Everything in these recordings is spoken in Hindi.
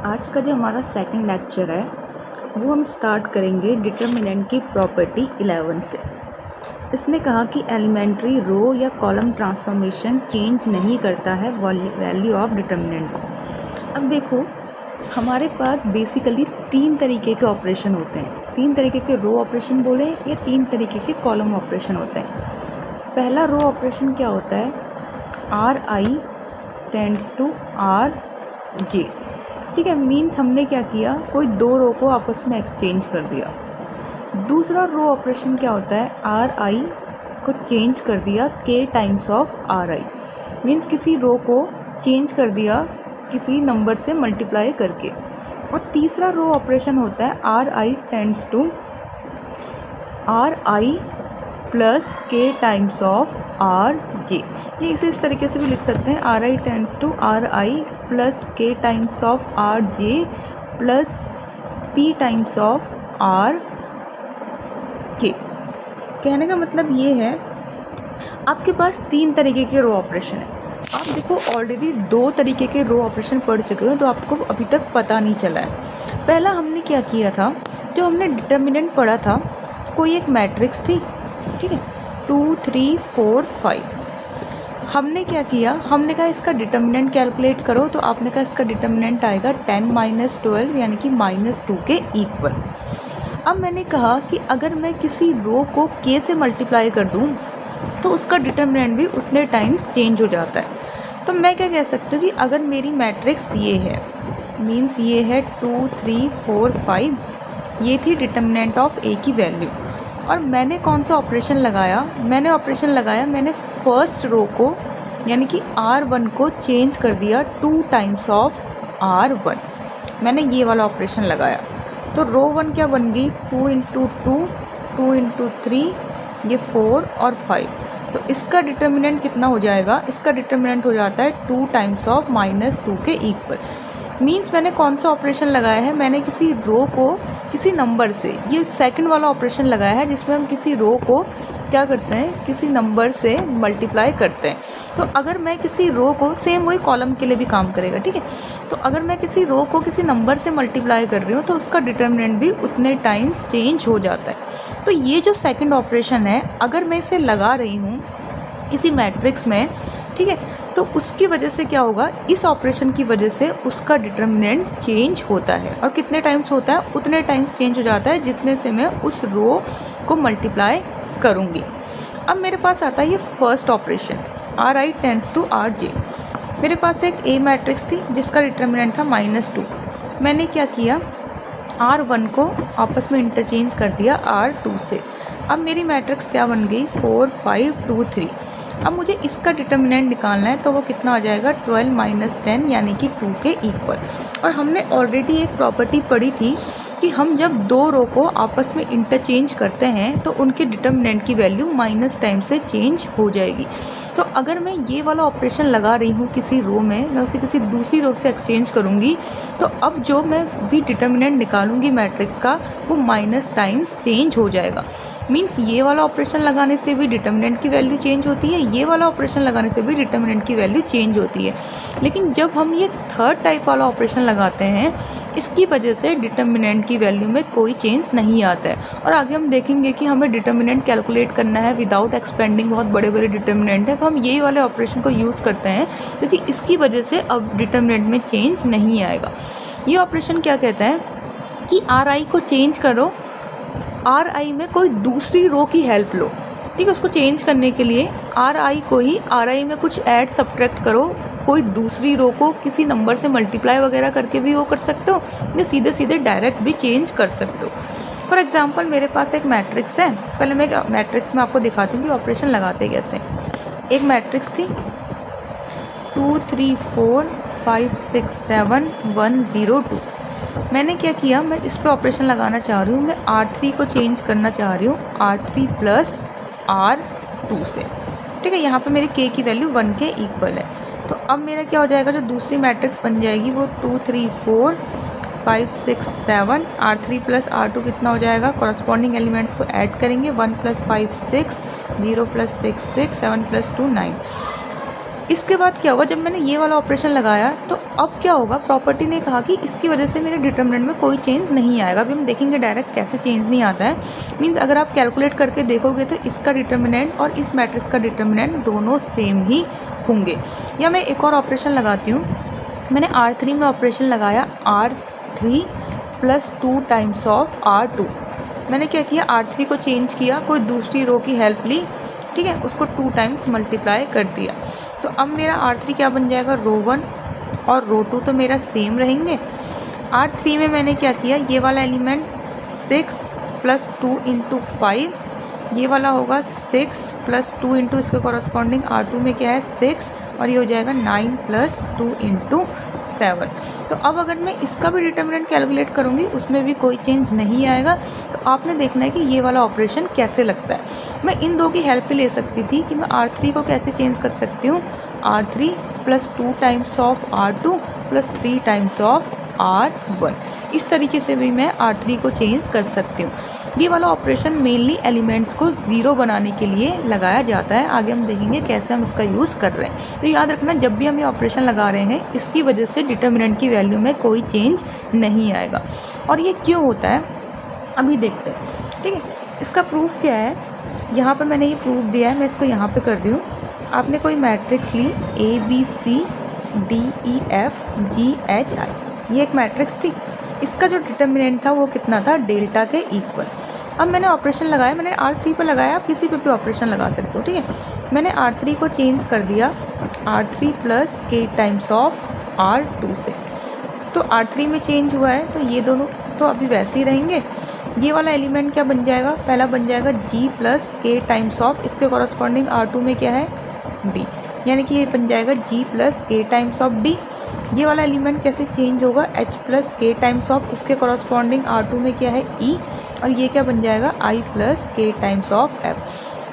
आज का जो हमारा सेकंड लेक्चर है वो हम स्टार्ट करेंगे डिटर्मिनेंट की प्रॉपर्टी 11 से। इसने कहा कि एलिमेंट्री रो या कॉलम ट्रांसफॉर्मेशन चेंज नहीं करता है वैल्यू ऑफ डिटर्मिनेंट को। अब देखो, हमारे पास बेसिकली तीन तरीके के ऑपरेशन होते हैं। तीन तरीके के रो ऑपरेशन बोले या तीन तरीके के कॉलम ऑपरेशन होते हैं। पहला रो ऑपरेशन क्या होता है, R I tends to R J. ठीक है, मीन्स हमने क्या किया, कोई दो रो को आपस में एक्सचेंज कर दिया। दूसरा रो ऑपरेशन क्या होता है, आर आई को चेंज कर दिया के times of are I, means किसी रो को चेंज कर दिया किसी नंबर से मल्टीप्लाई करके। और तीसरा रो ऑपरेशन होता है R I tends to R I plus K times of R J. ये इसे इस तरीके से भी लिख सकते हैं, R I tends to R I plus K times of R J plus P times of R K. कहने का मतलब ये है, आपके पास तीन तरीके के रो ऑपरेशन है। आप देखो ऑलरेडी दो तरीके के रो ऑपरेशन पढ़ चुके हो, तो आपको अभी तक पता नहीं चला है। पहला हमने क्या किया था, जो हमने डिटर्मिनेंट पढ़ा था, कोई एक मैट्रिक्स थी, ठीक है, 2 3 4 5। हमने क्या किया, हमने कहा इसका डिटर्मिनेंट कैलकुलेट करो, तो आपने कहा इसका डिटर्मिनेंट आएगा 10 - 12 यानी कि -2 के इक्वल। अब मैंने कहा कि अगर मैं किसी रो को k से मल्टीप्लाई कर दूं तो उसका डिटर्मिनेंट भी उतने टाइम्स चेंज हो जाता है। तो मैं क्या कह सकती हूँ कि अगर मेरी मैट्रिक्स ये है, मीन्स ये है 2 3 4 5, ये थी डिटर्मिनेंट ऑफ a की वैल्यू। और मैंने कौन सा ऑपरेशन लगाया, मैंने फर्स्ट रो को यानी कि R1 को चेंज कर दिया 2 टाइम्स ऑफ R1। मैंने ये वाला ऑपरेशन लगाया, तो रो 1 क्या बन गई, 2 × 2 2 × 3, ये 4 और 5। तो इसका डिटर्मिनेंट कितना हो जाएगा, इसका डिटर्मिनेंट हो जाता है 2 टाइम्स ऑफ -2 के इक्वल। मीन्स मैंने कौन सा ऑपरेशन लगाया है, मैंने किसी रो को किसी नंबर से, ये सेकंड वाला ऑपरेशन लगाया है जिसमें हम किसी रो को क्या करते हैं, किसी नंबर से मल्टीप्लाई करते हैं। तो अगर मैं किसी रो को, सेम वही कॉलम के लिए भी काम करेगा, ठीक है, तो अगर मैं किसी रो को किसी नंबर से मल्टीप्लाई कर रही हूँ तो उसका डिटर्मिनेंट भी उतने टाइम्स चेंज हो जाता है। तो ये जो सेकंड ऑपरेशन है, अगर मैं इसे लगा रही हूँ किसी मैट्रिक्स में, ठीक है, तो उसकी वजह से क्या होगा, इस ऑपरेशन की वजह से उसका डिटर्मिनेंट चेंज होता है। और कितने टाइम्स होता है, उतने टाइम्स चेंज हो जाता है जितने से मैं उस रो को मल्टीप्लाई करूँगी। अब मेरे पास आता है ये first operation, R I tends to R J. मेरे पास एक ए मैट्रिक्स थी जिसका डिटर्मिनेंट था -2। मैंने क्या किया, R1 को आपस में इंटरचेंज कर दिया R2 से। अब मेरी मैट्रिक्स क्या बन गई, 4 5 2 3। अब मुझे इसका डिटर्मिनेंट निकालना है, तो वो कितना आ जाएगा, 12 - 10 यानी कि 2 के इक्वल। और हमने ऑलरेडी एक प्रॉपर्टी पढ़ी थी कि हम जब दो रो को आपस में इंटरचेंज करते हैं तो उनके डिटर्मिनेंट की वैल्यू माइनस टाइम से चेंज हो जाएगी। तो अगर मैं ये वाला ऑपरेशन लगा रही हूँ किसी रो में, मैं उसे किसी दूसरी रो से एक्सचेंज करूँगी, तो अब जो मैं भी डिटर्मिनेंट निकालूंगी मैट्रिक्स का, वो माइनस टाइम्स चेंज हो जाएगा। मीन्स ये वाला ऑपरेशन लगाने से भी डिटर्मिनेंट की वैल्यू चेंज होती है, ये वाला ऑपरेशन लगाने से भी डिटर्मिनेंट की वैल्यू चेंज होती है। लेकिन जब हम ये थर्ड टाइप वाला ऑपरेशन लगाते हैं, इसकी वजह से डिटर्मिनेंट की वैल्यू में कोई चेंज नहीं आता है। और आगे हम देखेंगे कि हमें डिटर्मिनेंट कैलकुलेट करना है विदाउट एक्सपेंडिंग बहुत बड़े बड़े डिटर्मिनेंट है, तो हम यही वाले ऑपरेशन को यूज़ करते हैं, क्योंकि इसकी वजह से अब डिटर्मिनेंट में चेंज नहीं आएगा। ये ऑपरेशन क्या कहता है कि आर आई को चेंज करो, आर आई में कोई दूसरी रो की हेल्प लो, ठीक है, उसको चेंज करने के लिए आर आई को ही, आर आई में कुछ ऐड सब्ट्रैक्ट करो, कोई दूसरी रो को किसी नंबर से मल्टीप्लाई वगैरह करके भी वो कर सकते हो, या सीधे सीधे डायरेक्ट भी चेंज कर सकते हो। फॉर एग्जांपल मेरे पास एक मैट्रिक्स है, पहले मैं मैट्रिक्स में आपको दिखाती हूँ कि ऑपरेशन लगाते कैसे। एक मैट्रिक्स थी 2 3 4 5 6 7 1 0 2। मैंने क्या किया, मैं इस पर ऑपरेशन लगाना चाह रही हूँ, मैं R3 को चेंज करना चाह रही हूँ R3 + R2 से, ठीक है। यहाँ पे मेरी k की वैल्यू 1 के इक्वल है। तो अब मेरा क्या हो जाएगा, जो दूसरी मैट्रिक्स बन जाएगी वो 2 3 4 5 6 7, R3 + R2 कितना हो जाएगा, कॉरस्पॉन्डिंग एलिमेंट्स को ऐड करेंगे, 1 + 5 6, 0 + 6 6, 7 + 2 9। इसके बाद क्या होगा, जब मैंने ये वाला ऑपरेशन लगाया तो अब क्या होगा, प्रॉपर्टी ने कहा कि इसकी वजह से मेरे डिटर्मिनेंट में कोई चेंज नहीं आएगा। अभी हम देखेंगे डायरेक्ट कैसे चेंज नहीं आता है। मीन्स अगर आप कैलकुलेट करके देखोगे तो इसका डिटर्मिनेंट और इस मैट्रिक्स का डिटर्मिनेंट दोनों सेम ही होंगे। या मैं एक और ऑपरेशन लगाती हूँ। मैंने R3 में ऑपरेशन लगाया R3 + 2 टाइम्स ऑफ R2। मैंने क्या किया, R3 को चेंज किया, कोई दूसरी रो की हेल्प ली, ठीक है, उसको 2 टाइम्स मल्टीप्लाई कर दिया। तो अब मेरा R3 क्या बन जाएगा, रो 1 और रो 2 तो मेरा सेम रहेंगे। R3 में मैंने क्या किया, ये वाला एलिमेंट 6 + 2 × 5, ये वाला होगा 6 + 2 × इसके कॉरस्पॉन्डिंग R2 में क्या है 6, और ये हो जाएगा 9 + 2 × 7। तो अब अगर मैं इसका भी डिटर्मिनेंट कैलकुलेट करूँगी उसमें भी कोई चेंज नहीं आएगा। तो आपने देखना है कि ये वाला ऑपरेशन कैसे लगता है। मैं इन दो की हेल्प भी ले सकती थी कि मैं R3 को कैसे चेंज कर सकती हूँ, R3 + 2 times of R2 + 3 times of R1। इस तरीके से भी मैं R3 को चेंज कर सकती हूँ। ये वाला ऑपरेशन मेनली एलिमेंट्स को ज़ीरो बनाने के लिए लगाया जाता है। आगे हम देखेंगे कैसे हम इसका यूज़ कर रहे हैं। तो याद रखना, जब भी हम ये ऑपरेशन लगा रहे हैं इसकी वजह से डिटर्मिनेंट की वैल्यू में कोई चेंज नहीं आएगा। और ये क्यों होता है अभी देखते हैं, ठीक है। इसका प्रूफ क्या है, यहाँ पर मैंने ये प्रूफ दिया है, मैं इसको यहाँ पर कर रही हूँ। आपने कोई मैट्रिक्स ली ABC DEF GHI, ये एक मैट्रिक्स थी। इसका जो डिटर्मिनेंट था वो कितना था, डेल्टा के इक्वल। अब मैंने ऑपरेशन लगाया, मैंने R3 पर लगाया, आप किसी पे भी ऑपरेशन लगा सकते हो, ठीक है। मैंने R3 को चेंज कर दिया R3 + k times of R2 से। तो R3 में चेंज हुआ है तो ये दोनों तो अभी वैसे ही रहेंगे। ये वाला एलिमेंट क्या बन जाएगा, पहला बन जाएगा G + k टाइम्स ऑफ इसके कॉरस्पॉन्डिंग R2 में क्या है D, यानी कि ये बन जाएगा G + k times of D। ये वाला एलिमेंट कैसे चेंज होगा, H + k टाइम्स ऑफ इसके कॉरस्पॉन्डिंग R2 में क्या है E, और ये क्या बन जाएगा I + k times of F।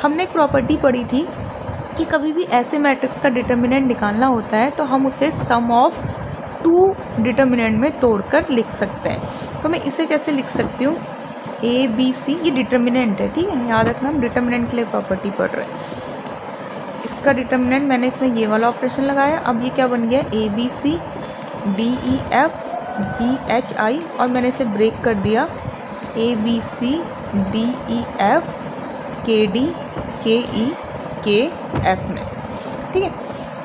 हमने एक प्रॉपर्टी पढ़ी थी कि कभी भी ऐसे मैट्रिक्स का डिटर्मिनेंट निकालना होता है तो हम उसे सम ऑफ 2 डिटर्मिनेंट में तोड़कर लिख सकते हैं। तो मैं इसे कैसे लिख सकती हूँ, ABC, ये डिटर्मिनेंट है, ठीक है। याद रखना हम डिटर्मिनेंट के लिए प्रॉपर्टी पढ़ रहे हैं। इसका डिटर्मिनेंट मैंने इसमें ये वाला ऑपरेशन लगाया। अब ये क्या बन गया, ABC DEF GHI, और मैंने इसे ब्रेक कर दिया ABC DEF KD KE KF में, ठीक है।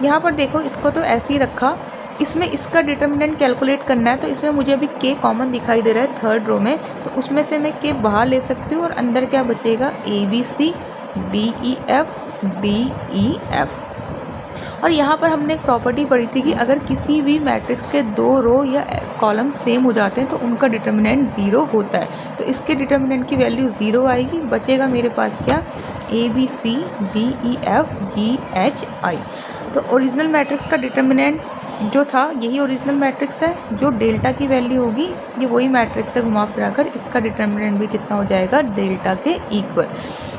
यहाँ पर देखो, इसको तो ऐसे ही रखा, इसमें इसका डिटर्मिनेंट कैलकुलेट करना है तो इसमें मुझे अभी k कॉमन दिखाई दे रहा है थर्ड रो में, तो उसमें से मैं k बाहर ले सकती हूँ और अंदर क्या बचेगा, ABC DEF DEF। और यहाँ पर हमने एक प्रॉपर्टी पढ़ी थी कि अगर किसी भी मैट्रिक्स के 2 रो या कॉलम सेम हो जाते हैं तो उनका डिटर्मिनेंट 0 होता है। तो इसके डिटर्मिनेंट की वैल्यू 0 आएगी, बचेगा मेरे पास क्या, ABC DEF GHI। तो ओरिजिनल मैट्रिक्स का डिटर्मिनेंट जो था यही ओरिजिनल मैट्रिक्स है, जो डेल्टा की वैल्यू होगी ये वही मैट्रिक्स है घुमा फिरा कर, इसका डिटर्मिनेंट भी कितना हो जाएगा, डेल्टा के इक्वल।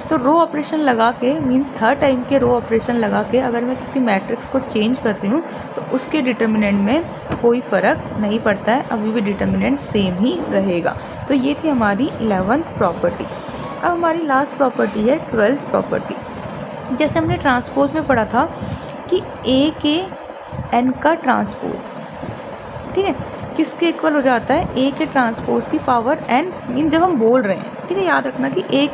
तो रो ऑपरेशन लगा के, मीन्स थर्ड टाइम के रो ऑपरेशन लगा के अगर मैं किसी मैट्रिक्स को चेंज कर रही हूँ तो उसके डिटर्मिनेंट में कोई फ़र्क नहीं पड़ता है, अभी भी डिटर्मिनेंट सेम ही रहेगा। तो ये थी हमारी 11th प्रॉपर्टी। अब हमारी लास्ट प्रॉपर्टी है 12th प्रॉपर्टी। जैसे हमने ट्रांसपोज में पढ़ा था कि A के N का ट्रांसपोज, ठीक है, किसके इक्वल हो जाता है, A के ट्रांसपोज की पावर N, मीन जब हम बोल रहे हैं, ठीक है। याद रखना कि A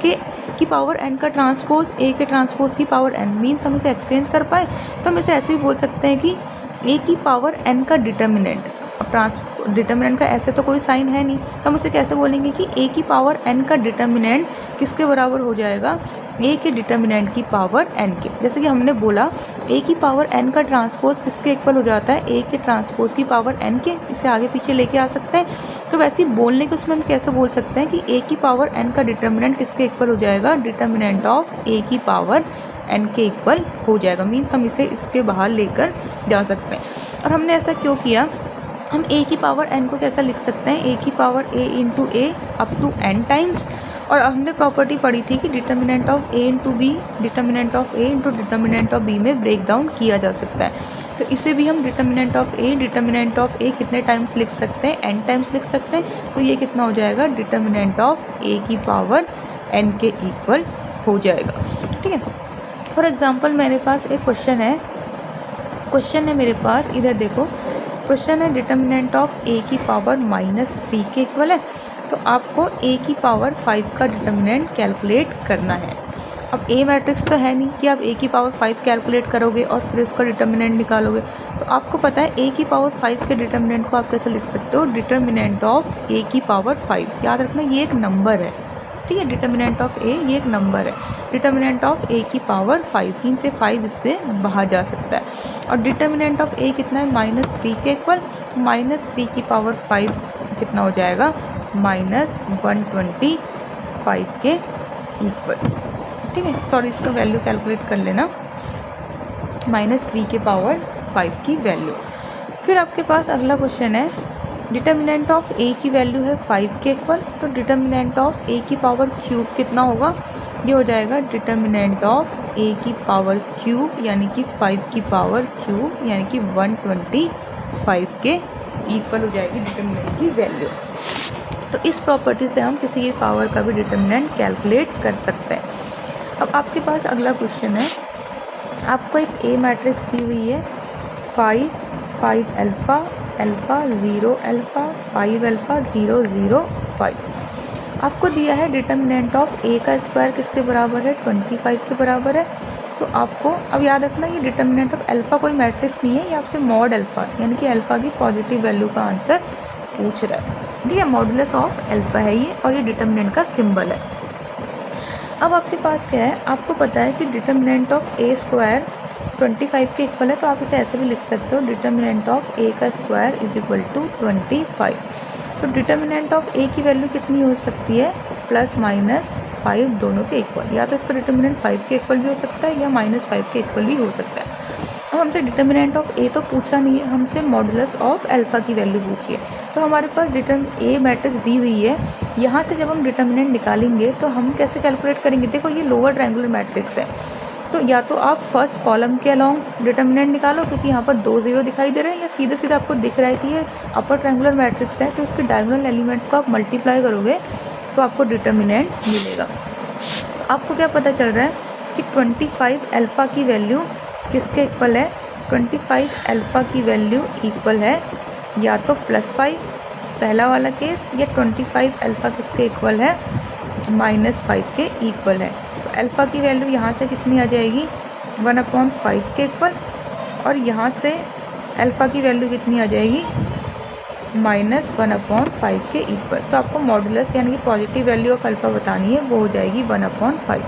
की पावर N का ट्रांसपोज A के ट्रांसपोज की पावर N, मीन्स हम इसे एक्सचेंज कर पाए तो हम इसे ऐसे भी बोल सकते हैं कि A की पावर N का डिटर्मिनेंट। अब डिटर्मिनेंट का ऐसे तो कोई साइन है नहीं, तो हम उसे कैसे बोलेंगे कि A की पावर N का डिटर्मिनेंट किसके बराबर हो जाएगा, A के डिटर्मिनेंट की पावर N के। जैसे कि हमने बोला A की पावर N का ट्रांसपोज किसके इक्वल हो जाता है, A के ट्रांसपोज की पावर N के। इसे आगे पीछे लेके आ सकते हैं। तो वैसे ही बोलने के उसमें हम कैसे बोल सकते हैं कि A की पावर N का डिटर्मिनेंट किसके इक्वल हो जाएगा, डिटर्मिनेंट ऑफ A की पावर N के इक्वल हो जाएगा। मीन्स हम इसे इसके बाहर लेकर जा सकते हैं। और हमने ऐसा क्यों किया, हम A की पावर N को कैसा लिख सकते हैं, A की power A into A up to N times. और हमने प्रॉपर्टी पढ़ी थी कि determinant of A into B, determinant of A into determinant of B में ब्रेक डाउन किया जा सकता है। तो इसे भी हम डिटर्मिनेंट ऑफ A कितने टाइम्स लिख सकते हैं, N टाइम्स लिख सकते हैं। तो ये कितना हो जाएगा, डिटर्मिनेंट ऑफ A की पावर N के इक्वल हो जाएगा, ठीक है। फॉर एग्जाम्पल मेरे पास एक क्वेश्चन है क्वेश्चन है मेरे पास, इधर देखो क्वेश्चन है डिटर्मिनेंट ऑफ ए की पावर -3 के इक्वल है, तो आपको ए की पावर 5 का डिटर्मिनेंट कैलकुलेट करना है। अब ए मैट्रिक्स तो है नहीं कि आप ए की पावर 5 कैलकुलेट करोगे और फिर उसका डिटर्मिनेंट निकालोगे, तो आपको पता है ए की पावर 5 के डिटर्मिनेंट को आप कैसे लिख सकते हो, डिटर्मिनेंट ऑफ ए की पावर 5। याद रखना ये एक नंबर है, ठीक है, डिटर्मिनेंट ऑफ ए ये एक नंबर है, डिटर्मिनेंट ऑफ ए की पावर 5, 3 से 5 इससे बाहर जा सकता है। और डिटर्मिनेंट ऑफ ए कितना है, -3 के इक्वल, -3 की पावर 5 कितना हो जाएगा, -125 के इक्वल, ठीक है। सॉरी, इसका वैल्यू कैलकुलेट कर लेना, -3 के पावर 5 की वैल्यू। फिर आपके पास अगला क्वेश्चन है, डिटर्मिनेंट ऑफ ए की वैल्यू है 5 के इक्वल, तो डिटर्मिनेंट ऑफ ए की पावर क्यूब कितना होगा, ये हो जाएगा डिटर्मिनेंट ऑफ ए की पावर क्यूब यानी कि 5 की पावर क्यूब यानी कि 125 के इक्वल हो जाएगी डिटर्मिनेंट की वैल्यू। तो इस प्रॉपर्टी से हम किसी की पावर का भी डिटर्मिनेंट कैलकुलेट कर सकते हैं। अब आपके पास अगला क्वेश्चन है, आपको एक ए मैट्रिक्स दी हुई है 5, 5 अल्फ़ा, अल्फ़ा 0 अल्फ़ा, 5 अल्फ़ा 0 0 5। आपको दिया है डिटर्मिनेंट ऑफ ए का स्क्वायर किसके बराबर है, 25 के बराबर है। तो आपको अब याद रखना ये डिटर्मिनेंट ऑफ अल्फ़ा कोई मैट्रिक्स नहीं है, ये आपसे मॉड अल्फ़ा यानी कि अल्फ़ा की पॉजिटिव वैल्यू का आंसर पूछ रहा है, ठीक है, मॉडुलस ऑफ अल्फ़ा है ये, और ये डिटर्मिनेंट का सिंबल है। अब आपके पास क्या है, आपको पता है कि डिटर्मिनेंट ऑफ ए स्क्वायर 25 के इक्वल है, तो आप इसे ऐसे भी लिख सकते हो, डिटर्मिनेंट ऑफ ए का स्क्वायर इज इक्वल टू 25। तो डिटर्मिनेंट ऑफ ए की वैल्यू कितनी हो सकती है, ±5 दोनों के इक्वल, या तो इसका डिटर्मिनेंट 5 के इक्वल भी हो सकता है या -5 के इक्वल भी हो सकता है। अब हमसे डिटर्मिनेंट ऑफ ए तो पूछा नहीं है, हमसे मॉडुलस ऑफ अल्फ़ा की वैल्यू पूछी है। तो हमारे पास ए मैट्रिक्स दी हुई है, यहाँ से जब हम डिटर्मिनेंट निकालेंगे तो हम कैसे कैलकुलेट करेंगे, देखो ये लोअर ट्रायंगुलर मैट्रिक्स है, तो या तो आप फर्स्ट कॉलम के अलॉन्ग डिटर्मिनेंट निकालो क्योंकि यहाँ पर 2 0 दिखाई दे रहे हैं, या सीधे सीधे आपको दिख रहा है कि ये अपर ट्रायंगुलर मैट्रिक्स है, तो इसके डायगोनल एलिमेंट्स को आप मल्टीप्लाई करोगे तो आपको डिटर्मिनेंट मिलेगा। आपको क्या पता चल रहा है कि 25 अल्फ़ा की वैल्यू किसके इक्वल है, 25 अल्फ़ा की वैल्यू इक्वल है या तो +5 पहला वाला केस, या 25 अल्फ़ा किसके इक्वल है, -5 के इक्वल है। तो अल्फ़ा की वैल्यू यहाँ से कितनी आ जाएगी, 1/5 के इक्वल, और यहाँ से अल्फ़ा की वैल्यू कितनी आ जाएगी, -1/5 के इक्वल। तो आपको मॉडुलस यानी कि पॉजिटिव वैल्यू ऑफ अल्फ़ा बतानी है, वो हो जाएगी 1/5।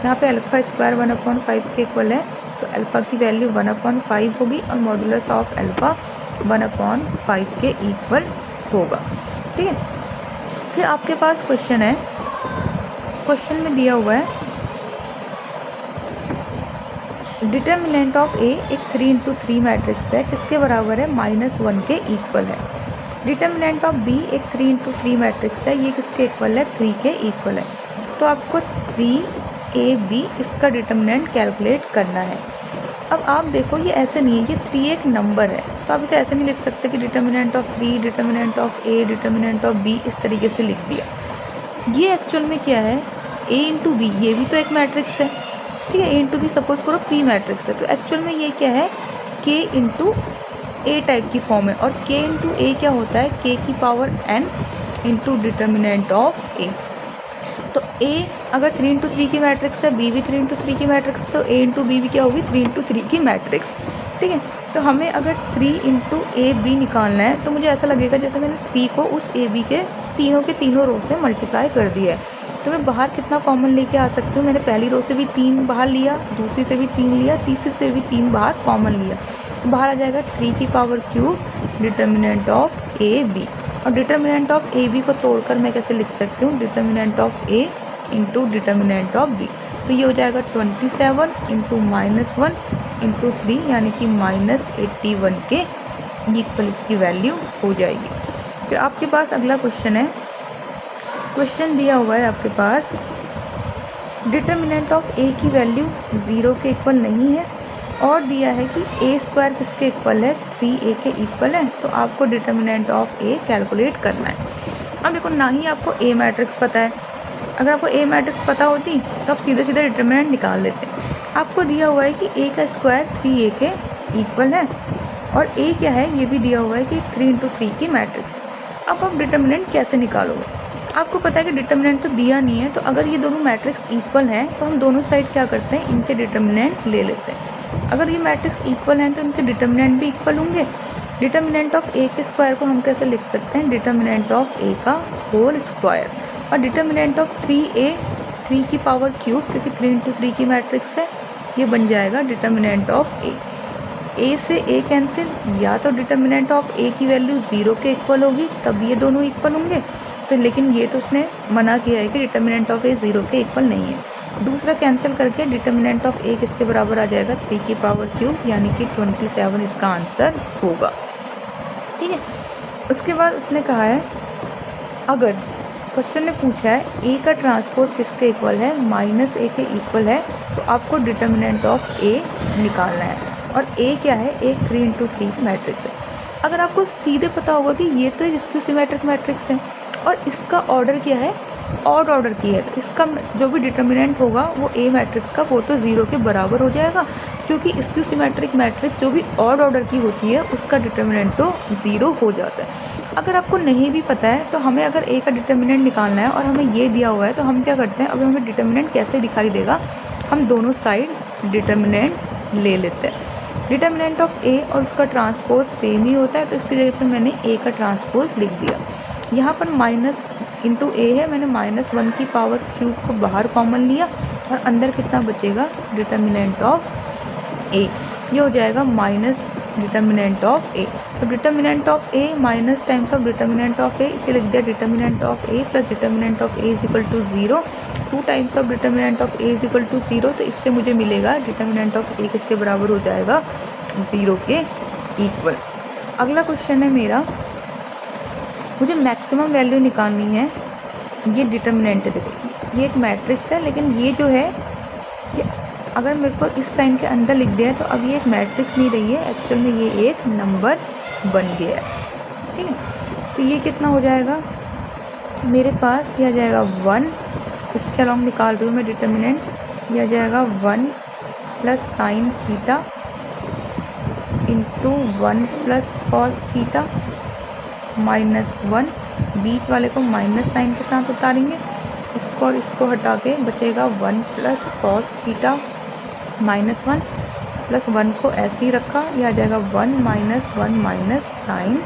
यहाँ पे अल्फ़ा स्क्वायर 1/5 के इक्वल है, तो अल्फ़ा की वैल्यू 1/5 होगी और मॉडुलस ऑफ अल्फ़ा 1/5 के इक्वल होगा, ठीक है। फिर आपके पास क्वेश्चन है, क्वेश्चन में दिया हुआ है डिटर्मिनेंट ऑफ ए एक 3×3 मैट्रिक्स है, किसके बराबर है, -1 के इक्वल है। डिटर्मिनेंट ऑफ बी एक 3×3 मैट्रिक्स है, ये किसके इक्वल है, 3 के इक्वल है। तो आपको 3AB इसका डिटर्मिनेंट कैलकुलेट करना है। अब आप देखो ये ऐसे नहीं है, ये 3 एक नंबर है, तो आप इसे ऐसे नहीं लिख सकते कि determinant of 3, determinant of A, determinant of B, इस तरीके से लिख दिया। ये एक्चुअल में क्या है, A×B, ये भी तो एक मैट्रिक्स है, ठीक है, A×B सपोज करो P मैट्रिक्स है, तो एक्चुअल में ये क्या है, K×A टाइप की फॉर्म है, और K×A क्या होता है, K की power n into determinant of A। तो A अगर 3×3 की मैट्रिक्स है, B भी 3×3 की मैट्रिक्स, तो A×B भी क्या होगी, 3×3 की मैट्रिक्स, ठीक है। तो हमें अगर 3×AB निकालना है, तो मुझे ऐसा लगेगा जैसे मैंने 3 को उस AB के तीनों रो से मल्टीप्लाई कर दिया है। तो मैं बाहर कितना कॉमन लेके आ सकती हूँ, मैंने पहली रो से भी 3 बाहर लिया, दूसरी से भी 3 लिया, तीसरी से भी 3 बाहर कॉमन लिया, तो बाहर आ जाएगा 3 की power cube determinant of AB। और डिटर्मिनेंट ऑफ AB को तोड़कर मैं कैसे लिख सकती हूँ, determinant of A into determinant of B। तो ये हो जाएगा 27 इंटू -1 इंटू 3 यानी कि -81 के इक्वल इसकी वैल्यू हो जाएगी। फिर आपके पास अगला क्वेश्चन है, क्वेश्चन दिया हुआ है आपके पास डिटर्मिनेंट ऑफ A की वैल्यू 0 के इक्वल नहीं है, और दिया है कि A² किसके इक्वल है, 3A के इक्वल है। तो आपको डिटर्मिनेंट ऑफ A कैलकुलेट करना है। अब देखो ना ही आपको A मैट्रिक्स पता है, अगर आपको A मैट्रिक्स पता होती तो आप सीधे सीधे डिटर्मिनेंट निकाल लेते। आपको दिया हुआ है कि A का स्क्वायर 3A के इक्वल है, और ए क्या है ये भी दिया हुआ है कि 3 इंटू 3 की मैट्रिक्स। अब आप डिटर्मिनेंट कैसे निकालोगे? आपको पता है कि डिटर्मिनेंट तो दिया नहीं है, तो अगर ये दोनों मैट्रिक्स इक्वल हैं तो हम दोनों साइड क्या करते हैं, इनके डिटर्मिनेंट ले लेते हैं। अगर ये मैट्रिक्स इक्वल हैं तो इनके डिटर्मिनेंट भी इक्वल होंगे। डिटर्मिनेंट ऑफ ए के स्क्वायर को हम कैसे लिख सकते हैं, डिटर्मिनेंट ऑफ ए का होल स्क्वायर, और डिटर्मिनेंट ऑफ 3a 3 की पावर क्यूब, क्योंकि 3 इंटू 3 की मैट्रिक्स है, ये बन जाएगा डिटर्मिनेंट ऑफ ए से ए कैंसिल, या तो डिटर्मिनेंट ऑफ ए की वैल्यू 0 के इक्वल होगी तब ये दोनों इक्वल होंगे, तो लेकिन ये तो उसने मना किया है कि डिटर्मिनेंट ऑफ ए 0 के इक्वल नहीं है। दूसरा कैंसिल करके डिटर्मिनेंट ऑफ ए किसके बराबर आ जाएगा, 3 की पावर क्यूब, यानी कि 27 इसका आंसर होगा। ठीक है, उसके बाद उसने कहा है अगर क्वेश्चन ने पूछा है ए का ट्रांसपोज किसके इक्वल है, -a के इक्वल है, तो आपको डिटर्मिनेंट ऑफ ए निकालना है, और ए क्या है, ए 3 इंटू 3 मैट्रिक्स है। अगर आपको सीधे पता होगा कि ये तो एक स्क्यू सिमेट्रिक मैट्रिक्स है और इसका ऑर्डर क्या है, ऑड ऑर्डर की है, तो इसका जो भी डिटर्मिनेंट होगा वो ए मैट्रिक्स का वो तो 0 के बराबर हो जाएगा, क्योंकि स्क्यू सिमेट्रिक मैट्रिक्स जो भी ऑड ऑर्डर की होती है उसका डिटर्मिनेंट तो 0 हो जाता है। अगर आपको नहीं भी पता है तो हमें अगर ए का डिटर्मिनेंट निकालना है और हमें ये दिया हुआ है तो हम क्या करते हैं, अब हमें डिटर्मिनेंट कैसे दिखाई देगा, हम दोनों साइड डिटर्मिनेंट ले लेते हैं। डिटर्मिनेंट ऑफ ए और उसका ट्रांसपोज सेम ही होता है, तो इसकी जगह पर मैंने ए का ट्रांसपोज लिख दिया। यहाँ पर माइनस इंटू ए है, मैंने -1 की पावर क्यूब को बाहर कॉमन लिया और अंदर कितना बचेगा, डिटर्मिनेंट ऑफ ए, ये हो जाएगा माइनस डिटर्मिनेंट ऑफ ए। तो determinant of A minus times of determinant of A, इसे लिख दिया determinant of A plus determinant of A is equal to 0, 2 times of determinant of A is equal to 0, तो इससे मुझे मिलेगा डिटर्मिनेंट ऑफ ए किसके बराबर हो जाएगा, 0 के इक्वल। अगला क्वेश्चन है मेरा, मुझे मैक्सिमम वैल्यू निकालनी है, ये डिटर्मिनेंट है, देखो ये एक मैट्रिक्स है, लेकिन ये जो है कि अगर मेरे को इस साइन के अंदर लिख दिया है तो अब ये एक मैट्रिक्स नहीं रही है, एक्चुअल में ये एक नंबर बन गया है। ठीक है, तो ये कितना हो जाएगा मेरे पास, ये आ जाएगा 1, इसके अलॉन्ग निकाल रही हूँ मैं डिटर्मिनेंट, ये आ जाएगा 1 plus sine theta into 1 plus cos theta -1, बीच वाले को माइनस साइन के साथ उतारेंगे, इसको और इसको हटा के बचेगा 1 प्लस कॉस थीटा -1 प्लस 1 को ऐसे ही रखा, ये आ जाएगा 1 माइनस 1 माइनस साइन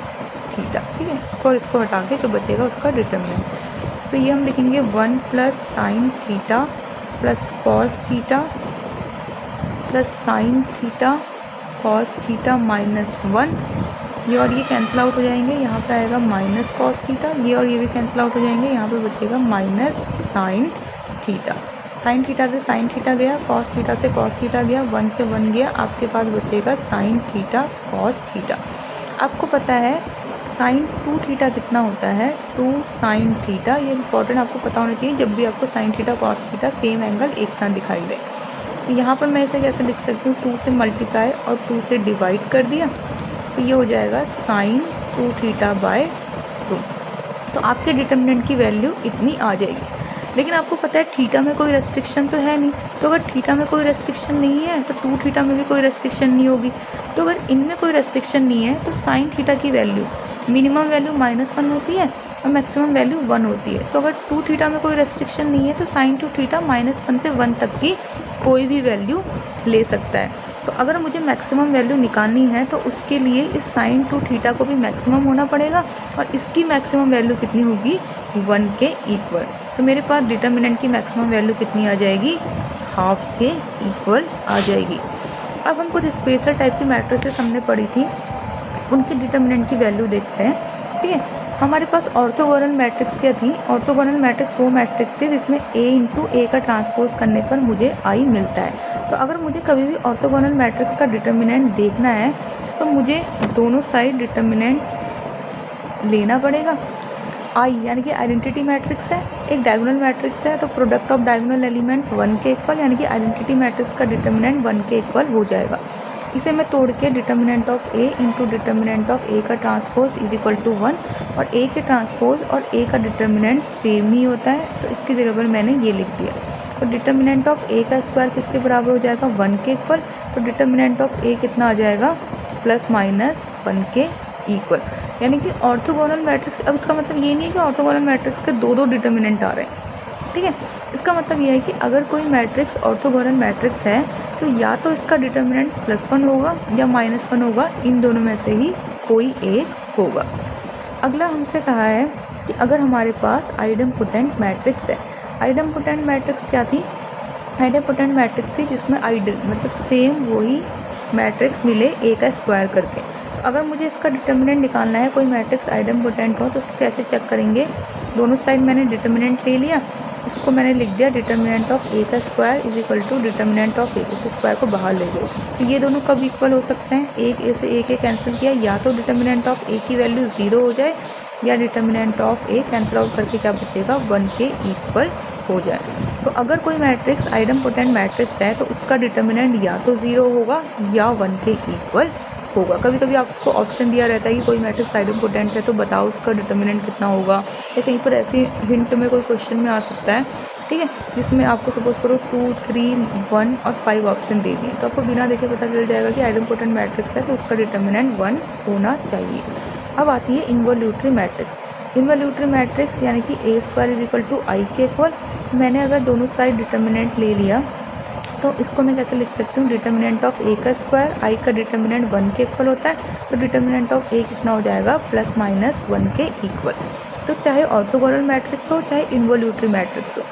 थीटा। ठीक है, इसको और इसको हटा के जो बचेगा उसका डिटर्मिनेंट, तो ये हम लिखेंगे 1 plus sine theta plus cos theta plus sine theta cos theta -1, ये और ये कैंसिल आउट हो जाएंगे, यहाँ पे आएगा माइनस कॉस थीटा, ये और ये भी कैंसिल आउट हो जाएंगे, यहाँ पे बचेगा minus sine theta. Sine theta से साइन थीटा गया, कॉस थीटा से कॉस थीटा गया, 1 से 1 गया, आपके पास बचेगा साइन थीटा कॉस थीटा। आपको पता है साइन 2 थीटा कितना होता है, 2 साइन थीटा, ये इंपॉर्टेंट आपको पता होना चाहिए जब भी आपको sine theta cos theta same angle एक साथ दिखाई दे। तो यहाँ पर मैं इसे कैसे लिख सकती हूँ, 2 से मल्टीप्लाई और 2 से डिवाइड कर दिया, तो ये हो जाएगा साइन 2 थीटा बाय 2। तो आपके डिटर्मिनेंट की वैल्यू इतनी आ जाएगी। लेकिन आपको पता है थीटा में कोई रेस्ट्रिक्शन तो है नहीं, तो अगर थीटा में कोई रेस्ट्रिक्शन नहीं है तो 2 थीटा में भी कोई रेस्ट्रिक्शन नहीं होगी। तो अगर इनमें कोई रेस्ट्रिक्शन नहीं है तो साइन थीटा की वैल्यू मिनिमम वैल्यू -1 होती है और मैक्सिमम वैल्यू 1 होती है। तो अगर 2 थीटा में कोई रेस्ट्रिक्शन नहीं है तो साइन 2 थीटा -1 से 1 तक की कोई भी वैल्यू ले सकता है। तो अगर मुझे मैक्सिमम वैल्यू निकालनी है तो उसके लिए इस साइन 2 थीटा को भी मैक्सिमम होना पड़ेगा और इसकी मैक्सिमम वैल्यू कितनी होगी, 1 के इक्वल। तो मेरे पास डिटर्मिनेंट की मैक्सिमम वैल्यू कितनी आ जाएगी, हाफ के इक्वल आ जाएगी। अब हम कुछ स्पेशल टाइप की मैट्रिसेस हमने पढ़ी थी, उनके डिटर्मिनेंट की वैल्यू देखते हैं। ठीक है, हमारे पास ऑर्थोगोनल मैट्रिक्स क्या थी, ऑर्थोगोनल मैट्रिक्स वो मैट्रिक्स थी जिसमें a इंटू ए का ट्रांसपोज करने पर मुझे i मिलता है। तो अगर मुझे कभी भी ऑर्थोगोनल मैट्रिक्स का डिटर्मिनेंट देखना है तो मुझे दोनों साइड डिटर्मिनेंट लेना पड़ेगा। आई यानी कि आइडेंटिटी मैट्रिक्स है, एक डायगोनल मैट्रिक्स है, तो प्रोडक्ट ऑफ डायगोनल एलिमेंट्स 1 के इक्वल, यानी कि आइडेंटिटी मैट्रिक्स का डिटर्मिनेंट 1 के इक्वल हो जाएगा। इसे मैं तोड़ के determinant of A into determinant of A का ट्रांसपोज इज इक्वल टू 1, और ए के ट्रांसपोज और ए का डिटर्मिनेंट सेम ही होता है, तो इसकी जगह पर मैंने ये लिख दिया। तो डिटर्मिनेंट ऑफ ए का स्क्वायर किसके बराबर हो जाएगा 1 के इक्वल। तो डिटर्मिनेंट ऑफ ए कितना आ जाएगा ±1 के इक्वल। यानी कि ऑर्थोगोनल मैट्रिक्स, अब इसका मतलब ये नहीं है कि ऑर्थोगोनल मैट्रिक्स के दो डिटर्मिनेंट आ रहे हैं, ठीक है। इसका मतलब यह है कि अगर कोई मैट्रिक्स ऑर्थोगोनल मैट्रिक्स है तो या तो इसका डिटर्मिनेंट +1 होगा या -1 होगा, इन दोनों में से ही कोई एक होगा। अगला हमसे कहा है कि अगर हमारे पास आइडेम्पोटेंट मैट्रिक्स है, आइडेम्पोटेंट मैट्रिक्स क्या थी, आइडेम्पोटेंट मैट्रिक्स थी जिसमें मतलब सेम वही मैट्रिक्स मिले ए का स्क्वायर करके। तो अगर मुझे इसका डिटर्मिनेंट निकालना है, कोई मैट्रिक्स आइडेम्पोटेंट हो, तो कैसे चेक करेंगे, दोनों साइड मैंने डिटर्मिनेंट ले लिया, इसको मैंने लिख दिया डिटर्मिनेंट ऑफ ए का square is equal to determinant of A, इस स्क्वायर को बाहर ले लो। तो ये दोनों कब इक्वल हो सकते हैं, एक ए से ए के कैंसिल किया, या तो डिटर्मिनेंट ऑफ ए की वैल्यू 0 हो जाए या determinant of A cancel out करके क्या बचेगा 1 के इक्वल हो जाए। तो अगर कोई मैट्रिक्स आइडेम्पोटेंट मैट्रिक्स है तो उसका डिटर्मिनेंट या तो 0 होगा या 1 के इक्वल होगा। कभी कभी आपको ऑप्शन दिया रहता है कि कोई मैट्रिक्स आइडेम्पोटेंट है तो बताओ उसका डिटर्मिनेंट कितना होगा, या कहीं पर ऐसी हिंट में कोई क्वेश्चन में आ सकता है, ठीक है, जिसमें आपको सपोज करो 2, 3, 1 और 5 ऑप्शन दे दिए, तो आपको बिना देखे पता चल जाएगा कि आइडेम्पोटेंट मैट्रिक्स है तो उसका डिटर्मिनेंट 1 होना चाहिए। अब आती है इन्वोल्यूटरी मैट्रिक्स। इन्वोल्यूटरी मैट्रिक्स यानी कि ए स्क्वायर इज इक्वल टू आई के इक्वल। मैंने अगर दोनों साइड डिटर्मिनेंट ले लिया तो इसको मैं कैसे लिख सकती हूँ, डिटर्मिनेंट ऑफ ए का स्क्वायर, आई का डिटर्मिनेंट 1 के इक्वल होता है, तो डिटर्मिनेंट ऑफ ए कितना हो जाएगा ±1 के इक्वल। तो चाहे ऑर्थोगोनल मैट्रिक्स हो चाहे इन्वोल्यूटरी मैट्रिक्स हो,